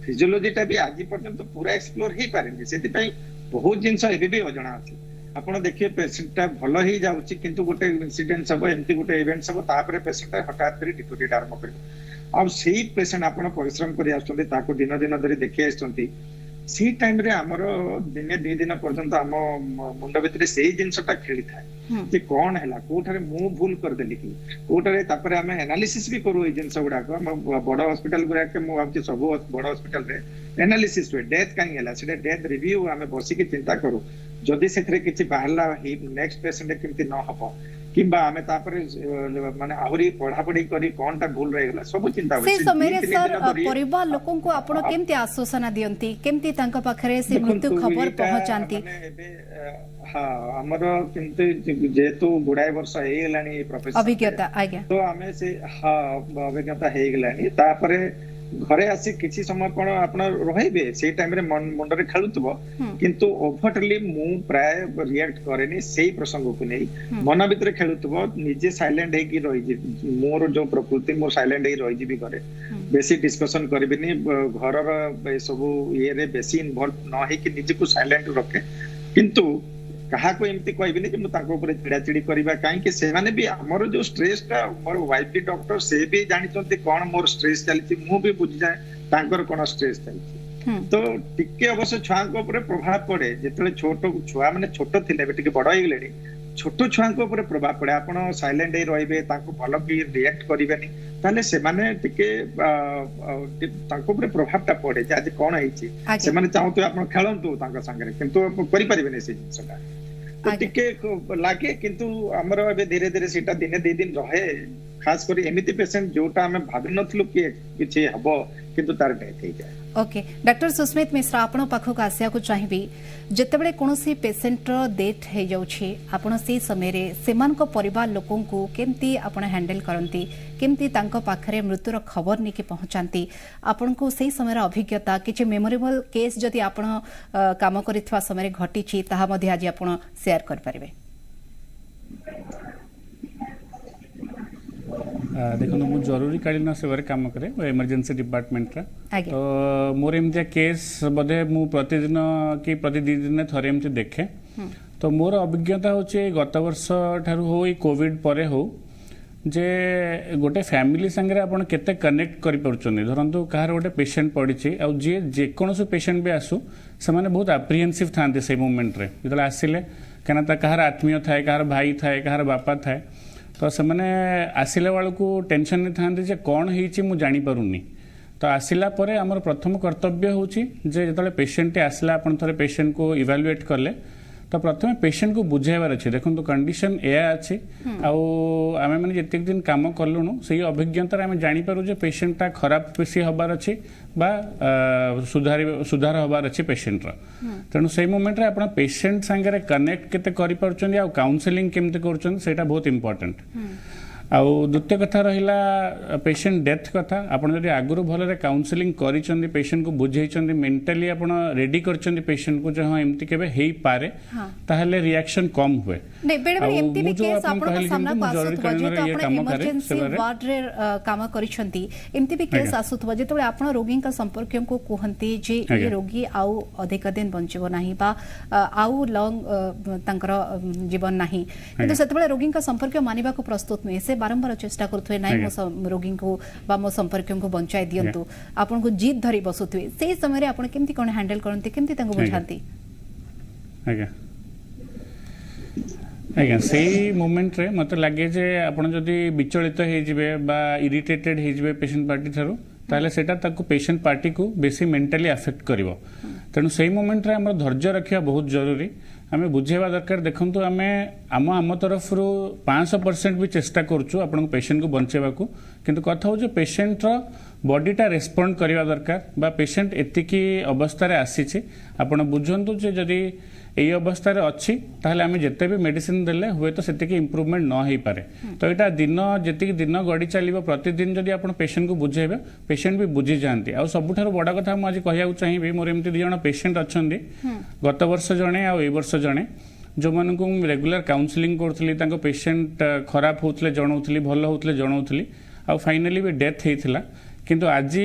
फिजियोलॉजी टा भी आज पर्यंत पूरा एक्सप्लोर ही पारेनी सेति पई बहुत जिंस एबे भी अजणा अछि आपण देखिए पेशेंट टा भलो ही जाउची किंतु गोटे इंसिडेंट सब एमती गोटे इवेंट सब तापरे पेशेंट हठात करी डिटोरिएट आरंभ करी अब सेही पेशेंट आपण परिश्रम करी आछथि ताको दिन दिन धरि देखि आछथि सी टाइम रे हमरो दिने 2 दिन पर्यंत हम मुंड भितरे सेही जिंसटा खेली थाए जे कोन हैला कोठारे मु भूल कर देली कि कोठारे तापरे हमें एनालिसिस भी करू ए जिंस गुडा को बड़ हॉस्पिटल गुडा के मु आउची सब बड़ हॉस्पिटल रे एनालिसिस हुए डेथ काई हैला सेटा डेथ रिव्यू हमें बसी के चिंता करू जदि सेथरे किछि बाहरला ही नेक्स्ट पेशेंट केमति न हबो किंबा हमें तापरे माने आहुरी पढ़ा पढ़ी करी कोनटा भूल रह गेला सब चिंता होय से समय रे सर परिवार लोकन को आपण केमति आश्वासन दियंती केमति तांका पाखरे से मृत्यु खबर पहुंचांती हां हमरो किंतु जेतु गुडाय वर्ष हे गेलानी प्रोफेसर अभिज्ञता आज्ञा तो हमें से हां अभिज्ञता हे गेलानी तापरे घरे आसी किछि समय कोन आपण रहिबे से टाइम रे मुंड रे खेलुतबो किंतु ओवरटली मु प्राय रिएक्ट करेनी सेही प्रसंग को नै मन भीतर खेलुतबो निजे साइलेंट हे की रहि जे मोर जो प्रकृति मोर साइलेंट हे रहि जिबी करे बेसी डिस्कशन करबिनी घर र सब ये रे बेसी इन्वॉल्व न हे कि निजे को साइलेंट रखे किंतु कहा को एमती कहबिनी कि मु ताको ऊपर चिड़ाचिड़ी करबा काहे कि से माने भी हमर जो स्ट्रेस ता मोर वाइफ भी डॉक्टर से भी जानि चंती कोन मोर स्ट्रेस चलती मु भी बुझ जाए तांकर कोन स्ट्रेस चलती तो टिके अवश्य छुआ को ऊपर प्रभाव पड़े जेतले छोटो छुआ माने छोटो थिले टिके बड़ हो गेलेनी छोटो छुआ को ऊपर प्रभाव पड़े आपण साइलेंट हे रहबे ताको भलो की रिएक्ट करिबेनी ताले से माने टिके ताको ऊपर प्रभाव टा पड़े जे आज कोन हेछि से माने चाहतो आपण खेलंतु तांका संगे किंतु करि परिबेनी से जिंसटा टिके लागे किंतु हमर एबे धीरे धीरे सेटा दिने 2 दिन रहे खास करी एमिति पेशेंट जोटा हमें भाबि नथलु कि किछि हबो किंतु तार डेथ हे जाय ओके डॉक्टर सुस्मित मिश्रा आपण पाखक आसिया को चाहिबी जेतेबेले कोनोसी पेशेंट रो डेथ हे जाउछि आपण से समय रे सेमान को परिवार लोकन को केमती आपण हैंडल करंती केमती तांको पाखरे मृत्युर खबर निके पहुंचांती आपण को सही समय अभिज्ञता किछि मेमोरेबल केस जदि आपण काम करिथवा समय घटिछि ताहा मध्ये आज आपण शेयर कर परिबे देखो मु जरूरी कालीन सेवा काम करे इमरजेंसी डिपार्टमेंट तो मोर एमतिया केस बोधे मु प्रतिदिन कि प्रति 2 दिन थरे एमति देखे तो मोर अभिज्ञता होचे गत वर्ष ठारू हो कोविड परे हो जे गोटे फैमिली संगे आपण केते कनेक्ट करि परछनी धरंतु कहार गोटे पेशेंट पड़िछि आ जे कोनोस पेशेंट भी आसु से माने बहुत एप्रिहेंसिव थांते से मोमेंट रे जतले आसिले कना ता कहार आत्मीय थाए कहार भाई थाए कहार बापा थाए तो से मैंने आसिले वाल को टेंशन नहीं था जे कौन हो जानी पारुनी तो आसिला परे आमर प्रथम कर्तव्य होची जे जतले पेशेंट आसला आपण थरे पेशेंट को इवैल्यूएट करले तो प्रथम पेशेंट को बुझाइबार अच्छे देखो कंडीशन एया अच्छी आम मैंने जितक दिन कम कलुणु से अभिज्ञतार आम जापर जे पेशेंटा खराब बेसी हबार अच्छी सुधार हबार अच्छी पेशेंटर तेणु से मोमेंट रे आपण पेशेंट सांगे कनेक्ट केते करि पारुछन या काउंसलिंग केमते करूछन सेटा बहुत इंपोर्टेंट आउ द्वितीय कथा रहिला पेशेंट डेथ कथा आपण जदि आगुरु भलरे काउंसलिंग करिसंदी पेशेंट को बुझेइसंदी मेंटली आपण रेडी करचंदी पेशेंट को जे हां एम्ति केबे हेई पारे ताहले रिएक्शन कम हुए नै बेडे बेडे एम्ति भी केस आपण सामना पासत बजे तो आपण इमरजेंसी वार्ड रे काम करिसंती एम्ति भी केस आसुत बजे तो आपण रोगी का संपर्क को कहंती जे ये रोगी आउ अधिक दिन बंचिबो नाही बा आउ लॉन्ग तंकर जीवन नाही किंतु सेतबेले रोगी का संपर्क मानिबा को प्रस्तुत नै से बारंबार चेष्टा करथुए नाही मो रोगी को बा मो संपर्क को बंचाई दियंतु आपन को जीत धरी बसुथुए से समय रे आपण केमति कोन हैंडल करंती केमति तंग बुझांती आज्ञा आज्ञा से मोमेंट रे मते लागे जे आपण जदी विचलित हे जिवे बा इरिटेटेड हे जिवे पेशेंट पार्टी थारो ताले सेटा ताको पेशेंट पार्टी को बेसी मेंटली अफेक्ट करिवो तेनु से मोमेंट रे हमर धैर्य रखिया बहुत जरूरी आम बुझेबा दरकार देखंतु आमे आम तरफ 500% भी चेष्टा करूछु आपण पेशेंट को बंचेबा को किंतु कथा हो जे पेशेंट रो बॉडीटा रेस्पोंड करिवा दरकार बा पेशेंट एतिकी अवस्था रे आसी छी आपण बुझंतु जे जदी एई अवस्था रे अछि ताहले आमे जते भी मेडिसिन देले होय तो सेतिकी इंप्रूवमेंट न हेई पारे तो एटा दिन जेतिकी दिन गडी चलिबो प्रतिदिन जदी आपण पेशेंट को बुझेबे पेशेंट भी बुझी जानती आ सबुठार बड़ा कथा म आज कहिया चाहिबे मोर एमती दि जण पेशेंट अछंदी गत वर्ष जणे आ ए वर्ष जणे जो मन को रेगुलर काउंसलिंग करथली तांको पेशेंट खराब होतले जणौथली भलो होतले जणौथली आ फाइनली भी डेथ हेइथिला किंतु आज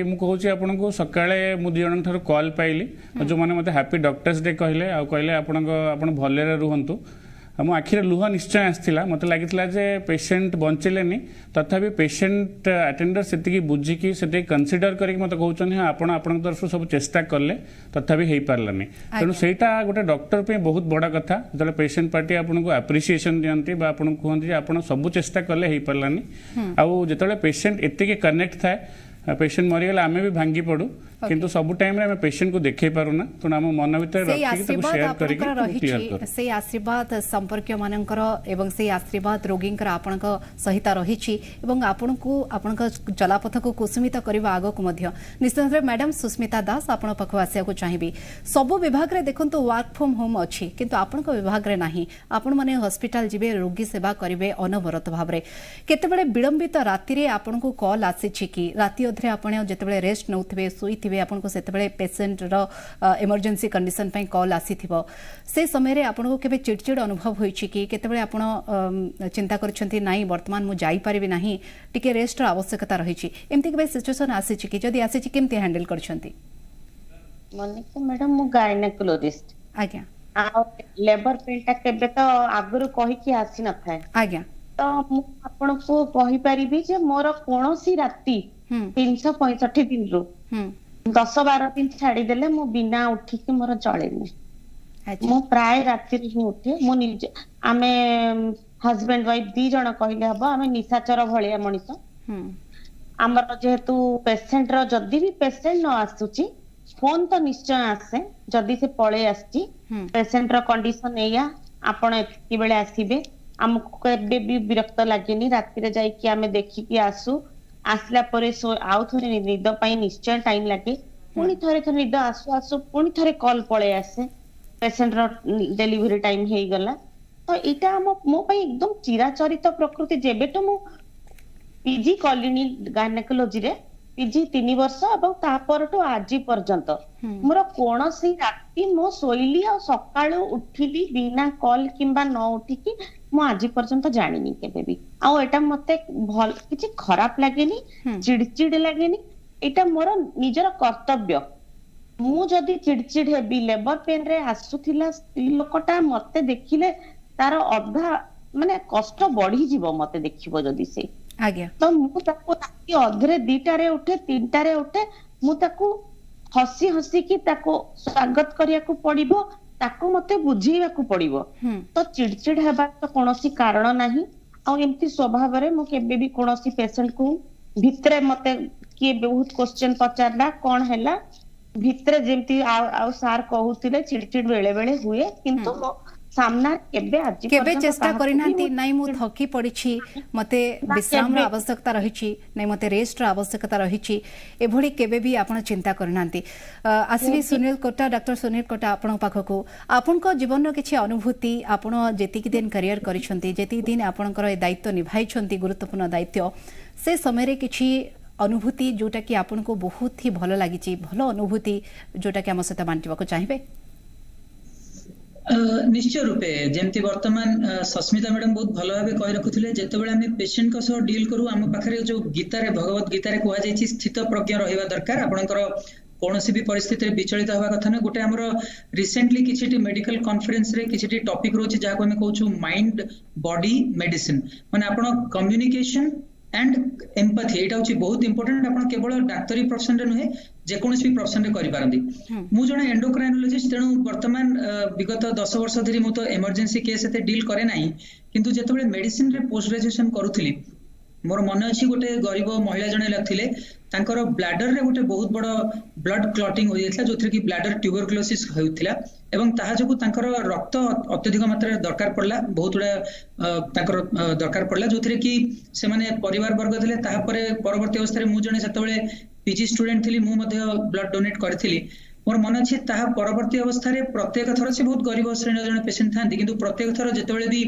मु कहूँ आपन को सकाळे मु दिजन ठार कॉल पाइली जो मैंने मते हैप्पी डॉक्टर्स डे कहले आ कहले आपन भलरे रुहंतु मो आखिरे लुह निश्चय आसला मत लगी जे पेशेंट बंचिलेनी तथापि पेशेंट अटेंडर से बुझिकी से कनसीडर करके मत कहते हाँ आपण तरफ सब चेष्टा कले तथापि हो पारानी तेणु सेटा गोटे डॉक्टर पे बहुत बड़ा कथा जो पेशेंट पार्टी आपको एप्रिसिएशन दियंती बा आपन कहते आप सब चेष्टा कले हो पारानी आउ जो पेशेंट एतिके कनेक्ट थाए पेशेंट मरीगला आम भी भांगी पड़ू किंतु सब टाइम रे पेशेंट को देखे पारुना तो हम मन भीतर शेयर करके से आशीर्वाद संपर्क मानकर एवं से आशीर्वाद रोगी आपणक सहित रही आपन को आपन चलापथ को कुसुमित करने आग को निश्चित मैडम सुस्मिता दास आपण पाख आसिया चाहिए सब विभाग रे देखो वर्क फ्रॉम होम अच्छी किंतु आपण विभाग रे नाही आपण माने हॉस्पिटल जिबे रोगी सेवा करिवे अनवरत भाव रे केतेबेले विलंबित राति रे आपण को कॉल आसी कि राति अधरे आपण जेतेबेले रेस्ट नउथिबे सुईथिबे आपन को सेतेबेले पेशेंट रो इमरजेंसी कंडीशन पई कॉल आसीथिबो से समय रे आपण को केबे चिड़चिड़ अनुभव होईछि कि केतेबेले आपण चिंता करछंती नाही वर्तमान मु जाई परिबे नाही टिके रेस्ट रो आवश्यकता रहिछि एम्ति केबे सिचुएशन आसीछि कि जदी आसीछि केमति हैंडल करछंती मनिका मैडम मु गायनेकोलॉजिस्ट आज्ञा आ लेबर पेनटा केबे तो आगुरु कहि कि आसी न थाए आज्ञा तो मु आपण को कहि परिबी जे मोर कोनोसी राति 365 दिन रो 10-12 दिन छाड़ी देले मु बिना उठी के मोर चलेनी मु प्राय राति रे उठे मु निज आमे हस्बैंड वाइफ दी जण कहले हबो आमे निशाचर भलिया मनिष हमर जेहेतु पेशेंट रो जदी भी पेशेंट न आसुची फोन तो निश्चय आसे जदी से पळे आसी पेशेंट रो कंडीशन एया आपण एति बेले आसीबे हमको केबे भी विरक्त लागेनी राति रे जाई कि आमे देखि कि आसु आसला परे आउ थरे निद पाई निश्चय टाइम लागे पुणी थरे निद आसु आसु पुणी थरे कॉल पळे आसे पेशेंट रो डिलीवरी टाइम हेई गला तो इटा मो पाई एकदम चिराचरित प्रकृति जेबे तो मो पीजी कॉलिनी गायनेकोलॉजी रे पीजी 3 वर्ष एवं तापर तो आज पर्यंत मोर कोनोसी राति मो सोइली आ सकाळु उठिली बिना कॉल किंबा न उठिकी मो आज पर्यंत जानिनी केबे भी आ एटा मते भल किछि खराब लागेनी चिड़चिड़ लागेनी एटा मोर निजर कर्तव्य मु जदी चिड़चिड़ हेबी लेबर पेन रे आसुथिला स्त्री लोकटा मते देखिले तार अधा माने कष्ट बढ़ी जीवो मते देखिबो जदी से आज्ञा तो मु ताको राति अधरे 2टा रे उठे 3टा रे उठे मु ताको हसी हसी की ताको स्वागत करिया को पड़िबो ताको मते बुझेइबा को पड़िबो तो चिड़चिड़ हेबा तो कोनोसी कारण नाही आ एम्ति स्वभाव रे मु केबे भी कोनोसी पेशेंट को भितरे मते किए बहुत क्वेश्चन पचारला कौन हैला भितरे जेमती आ सार कहूतिले चिड़चिड़ बेले बेले हुए किंतु मो सामना केबे चेष्टा करिनांती नाही मु थकी पड़िछि मते विश्राम रो आवश्यकता रहिछि नाही मते रेस्ट रो आवश्यकता रहिछि एभली केबे भी आपण चिंता करिनांती आसीबी सुनील कोटा डॉक्टर सुनील कोटा आपण पाखको आपण को जीवन रो किछि अनुभूति आपण जेति कि दिन करियर करिसंती जेति दिन आपणकर ए दायित्व निभाइछंती गुरुत्वपूर्ण दायित्व से समय रे किछि अनुभूति जोटा कि आपण को बहुत ही भलो लागिछि भलो अनुभूति जोटा कि हम सहित बांटिबा को चाहिबे निश्चय रूपे जेमती वर्तमान सस्मिता मैडम बहुत भल भाव कही रखुले जिते आम पेशेंट सह डील करू आम पाखे जो गीतार भगवत गीतार कहुई स्थित प्रज्ञ रहा दरकार आपणकर कौन भी परिस्थिति विचलित हवा कथा ना गोटे आमर रिसेंटली किसी मेडिकल कॉन्फ्रेंस रे किसी टॉपिक रोचे जहाँ आम कहूँ माइंड बॉडी मेडिसिन माने आपण कम्युनिकेशन एंड एम्पैथी एटा होची बहुत इंपोर्टेंट आपण केवल डाक्टरी प्रोफेशन रे नहे जेकोनोसी भी प्रोफेशन रे करि पारंदी मु जने एंडोक्राइनोलॉजिस्ट तेनु वर्तमान विगत 10 वर्ष धरि मु तो इमरजेंसी केस एते डील करे नाही किंतु जेतेबेले मेडिसिन रे पोस्ट ग्रेजुएशन करूथिली मोर मन अछि गोटे गरीब महिला जने लथिले तांकर ब्लैडर रे गोटे बहुत बड़ ब्लड क्लॉटिंग हो जायतला जोथरे कि ब्लैडर ट्यूबरकुलोसिस होउथिला एवं ताहा जको तांकर रक्त अत्यधिक मात्रा दरकार पड़ला बहुत बड़ा तांकर दरकार पड़ला जोथरे कि से माने परिवार वर्ग थिले ताहा परे परवर्ती अवस्था रे मु जने सेतेबेले पीजी स्टूडेंट थिली मु मध्ये ब्लड डोनेट करथिली मोर मन अछि ताहा परवर्ती अवस्था रे प्रत्येक थर से बहुत गरीब श्रेणी जने पेशेंट थांती किंतु प्रत्येक थर जेतेबेले भी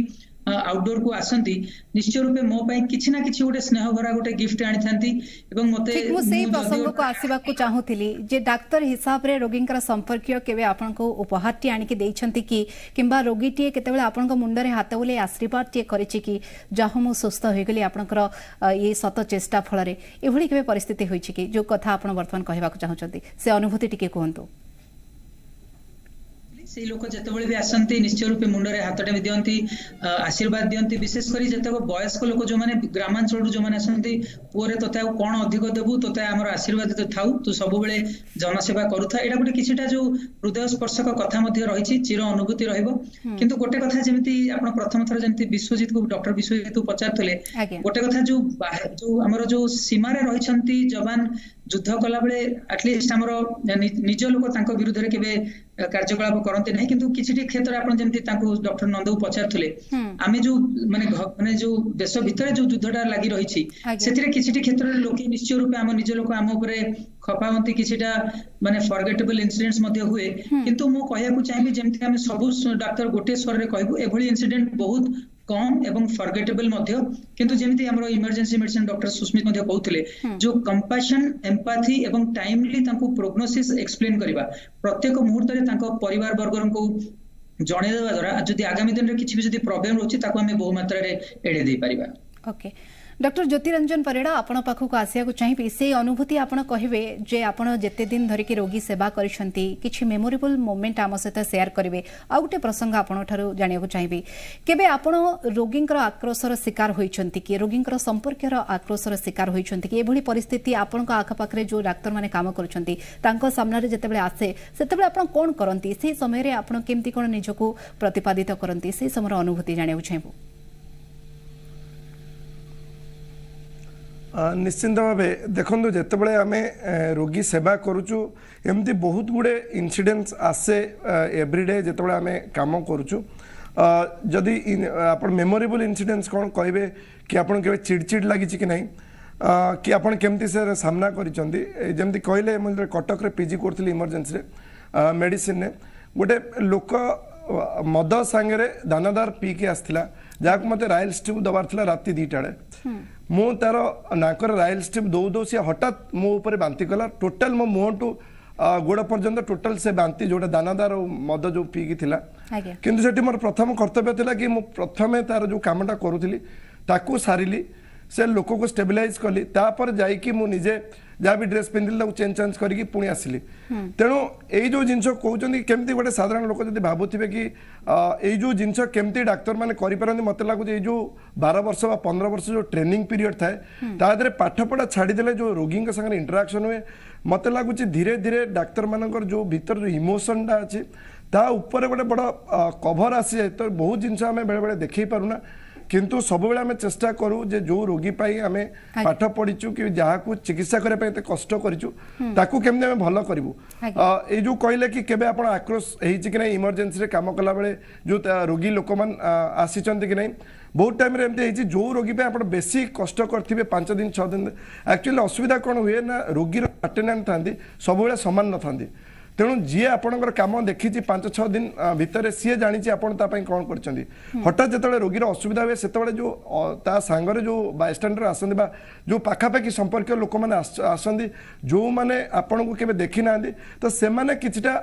आउटडोर को आसंती निश्चय रूपे मो पई किछि ना किछि गोटे स्नेह भरा गोटे गिफ्ट आनी थांती एवं मते मु सेही प्रसंग को आसीबा को चाहूतिली जे डाक्टर हिसाब रे रोगींकर संपर्कीय केबे आपन को उपहार टी आनी के देइछंती कि किंबा रोगी टी केतेबेले आपन को मुंडरे हाथ बोले आशीर्वाद टी करिछि कि जाहो मु सुस्थ होई गेली आपनकर ये सत चेष्टा फल रे एभली केबे परिस्थिति होइछि कि जो कथा आपन वर्तमान कहबा को चाहउछंती से अनुभूति टिके कोहंतो से लोक जेतेबेले भी आसंती निश्चय रूपे मुंडरे हाथटे भी दियंती आशीर्वाद दियंती विशेष करी जेतेको वयस्क लोक जो माने ग्रामांचल जो माने आसंती पुरे तोते कोन अधिक देबू तोते हमर आशीर्वाद थाउ तू सब बेले जनसेवा करूथा एटा गोटे किछिटा जो हृदय स्पर्शक कथा मध्ये रहिछि चिर अनुभूति रहइबो किंतु गोटे कथा जेमिति आपण प्रथम थर जेमिति विश्वजीत को डॉक्टर विश्वजीत पचारथले गोटे कथा जो हमर जो सीमा रे रहिछंती जवान युद्ध कला बेले एटलिस्ट हमर निज लोक तांको विरुद्ध रे केबे कार्यकलाप करते नहीं किंतु किछि क्षेत्र आपण जेमति तांको डॉक्टर नंदू पचारथले आमे जो माने जो देश भितरे जो युद्धटा लागि रहिछि सेतिरे किछि क्षेत्र रे लोक निश्चय रूपे हम निज लोक हम ऊपर खपावंती किछिटा माने फॉरगेटेबल इंसिडेंट्स मध्ये हुए किंतु मो कहया को चाहिबे जेमति हम सब डॉक्टर गोटे स्वर रे कहबो एभली इंसिडेंट बहुत कम एवं फॉरगेटेबल मध्य किंतु जेमिति हमरो इमरजेंसी मेडिसिन डॉक्टर सुस्मित मध्य कहउथिले जो कंपैशन एम्पैथी एवं टाइमली तांको प्रोग्नोसिस एक्सप्लेन करिबा प्रत्येक मुहूर्त रे तांको परिवार वर्गरन को जणे देबा द्वारा जदि आगामी दिन रे किछि भी जदि प्रॉब्लम होछि ताको हमें बहु मात्रा रे एडे देई परिबा ओके डॉक्टर ज्योतिरंजन परिड़ा आपण पाखक आसिया को चाहिए से अनुभूति आपण कहिबे जे आपण जेते दिन धरि के रोगी सेवा करिसंती किछि मेमोरेबल मोमेंट आम सहित शेयर करिवे आ गुटे प्रसंग आपण ठारू जानिया को चाहिए केबे आपण रोगींकर आक्रोशर शिकार होइछंती कि रोगींकर संपर्कर आक्रोशर शिकार होइछंती कि एभली परिस्थिति आपण आख पाखरे जो डाक्टर माने काम करूछंती तांको सामने रे जेतेबेले आसे सेतेबेले आपण कोन करंती से समय रे आपण केमती कोन निजको प्रतिपादित करंती से समय अनुभूति जानिया को चाहिए निश्चिंत भाव देखो जितेबाला आम रोगी सेवा करुचु एमती बहुत गुड़े इनसीडेंट्स आसे एवरीडे जितेबाला आम काम करुचु जदि आप मेमोरेबल इनसीडेंट्स कौन कहे कि आपन के चिड़चिड़ लगी कि नहीं कि आपन केमती से सामना करमती कहले मुझे कटक रे पीजी करी इमरजेंसी मेडिसिन ने गोटे लोक मद सांगे दानादार पी के आसला जहाँ को मत रायल स्टिप दबार था राति 2टा मु तार नाकर रायल स्टिप दौ दौ सी हठात मो ऊपर बांती कला टोटाल मो मुह टू गोड़ पर्यंत टोटाल से बांती जोटा दानादार मद जो पीकी थिला किंतु सेठी मोर प्रथम कर्तव्य थिला कि मु प्रथमे तार जो कामटा करूथिली ताकू सारिली से लोक को स्टेबिलाइज कली तापर जाई कि मु निजे जहाँ भी ड्रेस पिंधिली चेंज करके पुणी आसिली तेणु यही जो जिनस कहते केमती गोटे साधारण लोक जब भावुवे कि यही जो जिनस केमती डाक्तर मैंने करें मत लगुच जो 12 वर्ष बा 15 वर्ष जो ट्रेनिंग पीरियड थाए तादे पाठपढ़ा छाड़ीदे जो रोगी सागर इंटराक्शन हुए मत लगुच धीरे धीरे डाक्तर मानकर जो भीतर जो इमोशनटा अच्छी ता ऊपर गोटे बड़ कभर आसी जाए तो बहुत जिनस आम बेले बेले देखई पारुना किंतु सब बेले आमे चेष्टा करू जे जो रोगी पाई आमे पाठ पढिचु कि जहा को चिकित्सा करे पे कष्ट करिचु ताकू केमने आमे भलो करिवु ए जो कहले कि केबे आपण आक्रोश हेइ कि नै इमरजेंसी रे काम कला बेले जो रोगी लोकमान आसीचंती कि नै बहुत टाइम रे एमती जो रोगी पे आप बेसी कष्ट करथिबे 5 दिन 6 दिन एक्चुअली असुविधा कौन हुए ना रोगी अटेंडेंट था सब बेले समान न था तेणु जी आपणकर काम देखी 5-6 दिन भितर सी जानी आपन कौन कर हठात जो रोगी असुविधा हुए से जो ता सांगरे जो बायस्टैंडर आसंदी बा जो पाखापाखि संपर्क लोक मैंने आसंदी जो मैंने आपन को केबे देखी ना तो से माने किछटा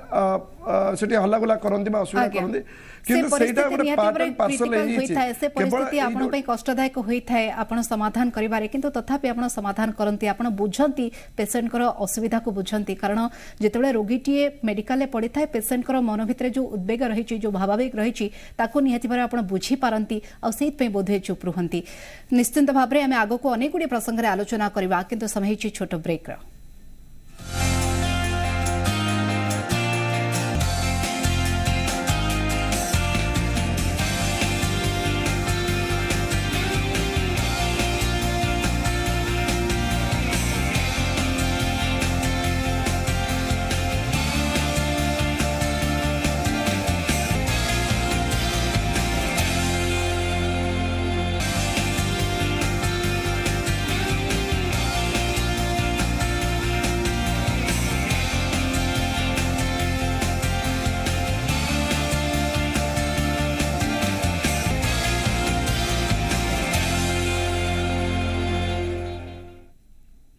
सेठी हल्लागुला करंती बा असुविधा करंती किंतु सेटा गोटे पार्ट एंड पार्सल होइथाय से परिस्थिति आपन पे कष्टदायक होइथाय आपन समाधान करिबारे किंतु तथापि आपन समाधान करंती आपन बुझंती पेशेंट कर असुविधा को बुझंती कारण जेतेबेले रोगीटी मेडिकल पड़ी थाए पेशेंट कर मन भितर जो उद्वेग रही जो भावावेग रही ताको निहाती भारे आपण बुझी पारंती आ सेत पे बोधे चुप रुहंती निश्चिंत भाव में आम आगो को अनेक गुडी प्रसंग रे आलोचना करबा किंतु समय छि छोट ब्रेक रा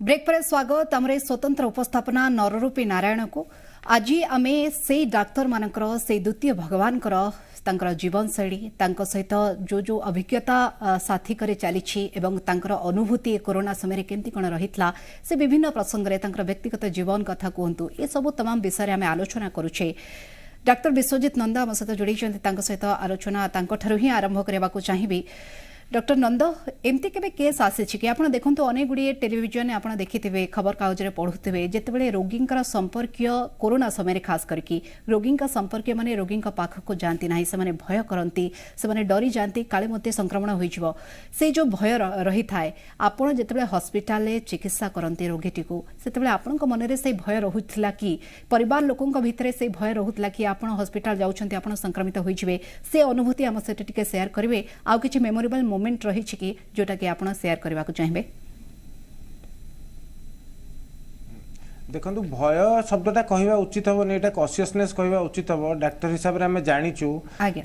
ब्रेक पर स्वागत आमरे स्वतंत्र उपस्थापना नररूपी नारायण को आज आमे से डाक्तर मानकर से द्वितीय भगवान तांकर जीवन शैली तांको सहित जो जो अभिज्ञता साथी करे चली एवं तांकर अनुभूति कोरोना समय केमती कौन रहितला से विभिन्न प्रसंग रे तांकर व्यक्तिगत जीवन कथा कहतु ये सब तमाम विषय आम आलोचना करुछे डाक्टर विश्वजित नंद आम सहित जोड़ी सहित आलोचना तांको ही आरंभ करने को चाहिए डॉक्टर नंद एमती केबे केस आसी कि आप देखो अनेक गुड़िए टेलीविजन आप देखिथे खबर कागज पढ़ुवे जितेबाला रोगींकर संपर्कीय कोरोना समय खास करके रोगींका संपर्कीय माने रोगी पाखक जाती ना से भय करती से डरी जाती काले मत संक्रमण हो से जो भय रही थाए आपड़ जितेबाला हस्पिटाल चिकित्सा करते रोगीटी को से आपण मन से भय रोला कि परिवार लोकों भितर से भय रोला कि आप हस्पिटाल जाऊँच आप संक्रमित होइजिवे से अनुभूति आम सहित टिके शेयर करेंगे आउ किछि मेमोरेबल मोमेंट रही कि जोटा कि आपण शेयर करबा को चाहिए देखो भय शब्दटा कहवा उचित हम नहीं कॉन्शियसनेस कहवा उचित हम डाक्टर हिसाब से आम जाचु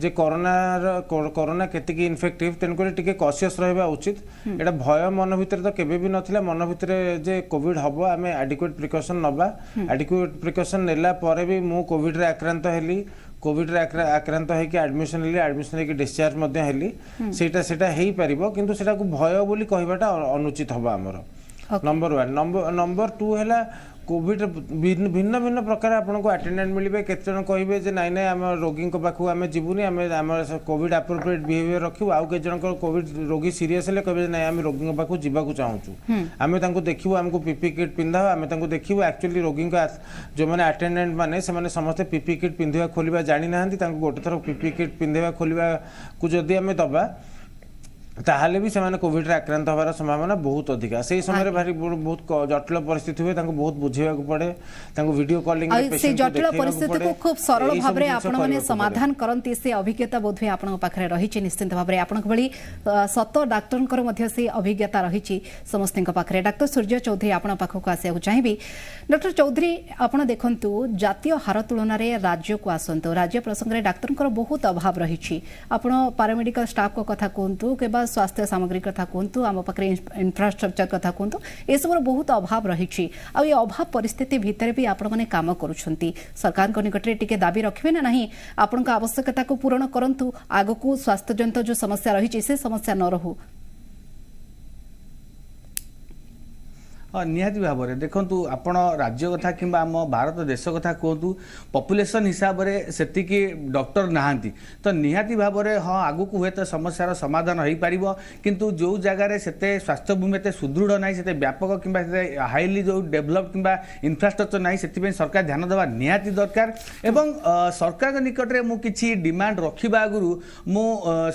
जे कोरोना केतिकी इनफेक्टिव तेणुक टिके कॉन्शियस रहा उचित एटा भय मन भितर तो केबे भी नथिला मन भितर जे कोविड हम आम एडिक्वेट प्रिकॉशन नबा एडिक्वेट प्रिकॉशन नेला परे भी मु कोविड रे आक्रांत हेली कोविड रे आक्रांत होइके एडमिशन हेली एडमिशन होइके डिस्चार्ज मध्य हेली सेटा हेई परिबो किंतु सेटा को भय बोली कहबाटा अनुचित हबा हमर नंबर 1 नंबर 2 हैला कोविड भिन्न भिन्न प्रकार आपन को अटेंडेंट मिलबे केते जन कहबे जे नाइ नाइ हम रोगी को पाखु आमे जिबुनी आमे कोविड एप्रोप्रिएट बिहेवियर रखिबो आउ के जन को कोविड रोगी सीरियस ले कहबे नाइ हम रोगी को पाखु जिबा को चाहूचु आमे तांको देखिबो हमको पीपी किट पिंधा आमे तांको देखिबो एक्चुअली रोगी को जो माने अटेंडेंट माने से माने समस्त पीपी किट पिंधिबा खोलिबा जानि नाहंती तांको गोटे थर पीपी किट पिंधिबा खोलिबा को जदी आमे दबा ताहले भी से कोविड रे आक्रांत होवार संभावना बहुत अधिका से समय भारी बहुत जटिल परिस्थिति हुए बहुत बुझेवा को पड़े वीडियो कॉलिंग से जटिल परिस्थिति को खूब सरल भाव में आपण माने समाधान करंती से अभिज्ञता बोध हुए आपण पाखरे रही निश्चित भाव में आपण भली सत डाक्टर मध्य से अभिज्ञता रही समस्त पाखरे डाक्टर सूर्य चौधरी आपण पाखक आसिया चाहिए डॉक्टर चौधरी आपण देखंतु जातीय हार तुलन में राज्य को आसंतु राज्य प्रसंग में डाक्तर बहुत अभाव रही आपण पैरामेडिकल स्टाफ को कथा कहतु के स्वास्थ्य सामग्री कथा कहतु आम पाखे इंफ्रास्ट्रक्चर कथा कहतु ये सब बहुत अभाव रही अभाव परिस्थिति भितर भी आपण मैंने काम करुछंती सरकार निकट में टिके दाबी रखिए ना नहीं आपण आवश्यकता को पूरण करंतु आग को स्वास्थ्य जनित जो समस्या रही से समस्या न रहू हाँ निहाती भाव में देखु आपण राज्य कथा कि आम भारत देश कथा कहतु पॉपुलेशन हिसाब से सेतिकी डॉक्टर नहांती तो निहाती भाव में हाँ आगु हुए तो समस्यार समाधान हो पार किंतु जो जगार से स्वास्थ्य भूमि एत सुदृढ़ ना से व्यापक कि हाईली जो डेभलप कि इंफ्रास्ट्रक्चर ना से सरकार ध्यान देवा निहाती दरकार एवं सरकार निकट में मुझे डिमांड रखा आगु मु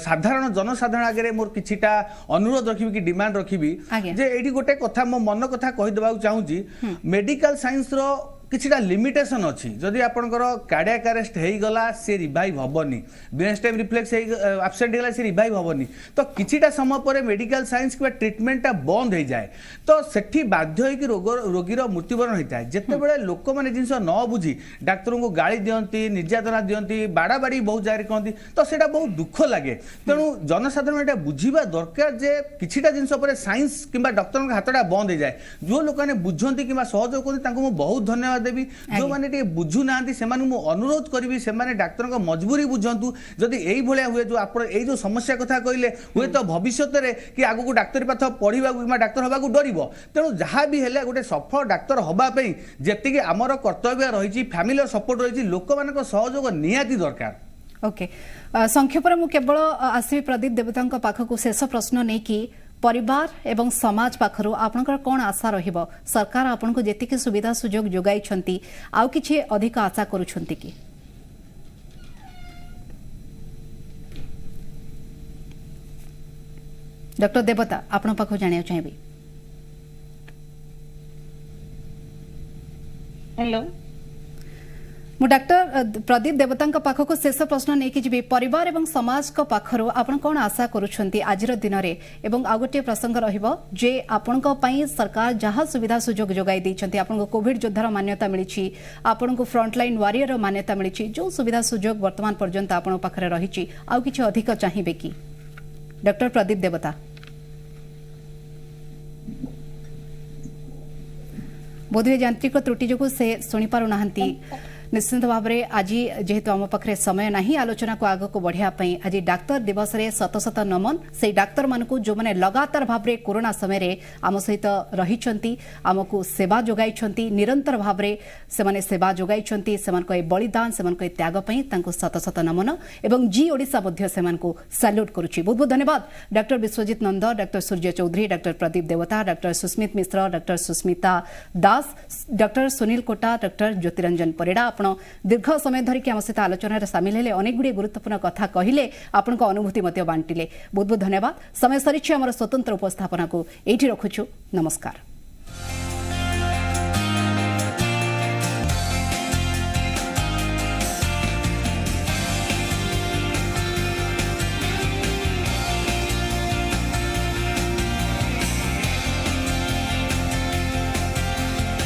साधारण जनसाधारण आगे मोर किछिटा अनुरोध रखी कि डिमांड रखी जे एडी गोटे कथा मो मन कथा कहि देबा चाहूची मेडिकल साइंस रो किछिटा लिमिटेशन अच्छी जदि आपनकर कार्डियाक अरेस्ट हो गला से रिवाइव हबनी ब्रेन स्टेम रिफ्लेक्स एब्सेंट गला से रिवाइव हबनी तो किछिटा समय पर मेडिकल साइंस कि ट्रिटमेंटा बंद हो जाए तो सेठी बाध्य होई कि रोगीर मृत्युवरण होता है जिते बड़े लोक मैंने जिनस न बुझी डाक्तर को गाड़ी दियंती निर्यातना दियंती बाड़ाबाड़ी बहुत जगह कहती तो सेटा बहुत दुख लगे तेणु जनसाधारण एटा बुझीबा दरकार जे किछिटा जिनस पर साइंस किंबा डॉक्टर हाथटा बंद हो जाए जो लोक मैंने बुझंती कि सहयोग करते तांको मु बहुत धन्यवाद देवी जो मैंने बुझु ना अनुरोध करी से डाक्तर मजबूरी बुझंतु जदि यही भाया हुए जो आप जो समस्या कथा कहले हुए तो भविष्य में कि आगू डाक्तरी पाठ पढ़ा कि डाक्तर हवा डर तेणु जहाँ भी है गोटे सफल डाक्तर हवाई जी आमर कर्तव्य रही फैमिली सपोर्ट रही लोक मान सहयोग निहाती दरकार। ओके संक्षेप में केवल आसवि प्रदीप देवता पाखक शेष प्रश्न नहीं कि परिवार एवं समाज पाखरु आपनकर कौन आशा रहिबो सरकार आपनको जेतिके सुविधा सुयोग जोगाई छंती आउ किछि अधिक आशा करूछंती कि डॉक्टर देवता आपण पाखो जानियो चाहिबी। हेलो मु डॉक्टर प्रदीप देवता पाखक शेष प्रश्न नहीं कि परिवार एवं समाज को पाखरु आपण कौन आशा करूछंती आजिर दिन रे एवं आ गोटे प्रसंग रहिबो जे आपनको पई सरकार जहाँ सुविधा सुयोग जोगाई दैछंती आपनको कोविड योद्धार मान्यता मिलिछि आपनको फ्रंटलाइन वारियर मान्यता मिलिछि जो सुविधा सुयोग वर्तमान पर्यंत आपण पाखरे रहिछि आ किछि अधिक चाहिबे कि डॉक्टर प्रदीप देवता बोधे यांत्रिक त्रुटि जो से शुणी पारु नाहंती निश्चित भाव में आज जेहेतु आम पाखे समय नहीं आलोचना को आग को बढ़ाई आज डाक्तर दिवस रे शत शत नमन से डाक्तर मानू जो मैंने लगातार भाव में कोरोना समय आम सहित रही आमको सेवा जोगाई निरंतर भाव में से सेवा जोगाई से बलिदान से त्याग शत शत नमन एवं जी ओडिशा सैल्यूट करुच्ची। बहुत बहुत धन्यवाद डॉक्टर विश्वजीत नंद, डॉक्टर सूर्य चौधरी, डॉक्टर प्रदीप देवता, डॉक्टर सुस्मित मिश्र, डॉक्टर सुस्मिता दास, डॉक्टर सुनील कोटा, डॉक्टर ज्योतिरंजन परिड़ा दीर्घ समय धरिक आम सहित आलोचना सामिल हेले अनेक गुड़े गुरुत्वपूर्ण कथा कहले आपण अनुभूति बांटिले। बहुत बहुत धन्यवाद। समय सरी आम स्वतंत्र उपस्थापना को एठी रखुछु। नमस्कार।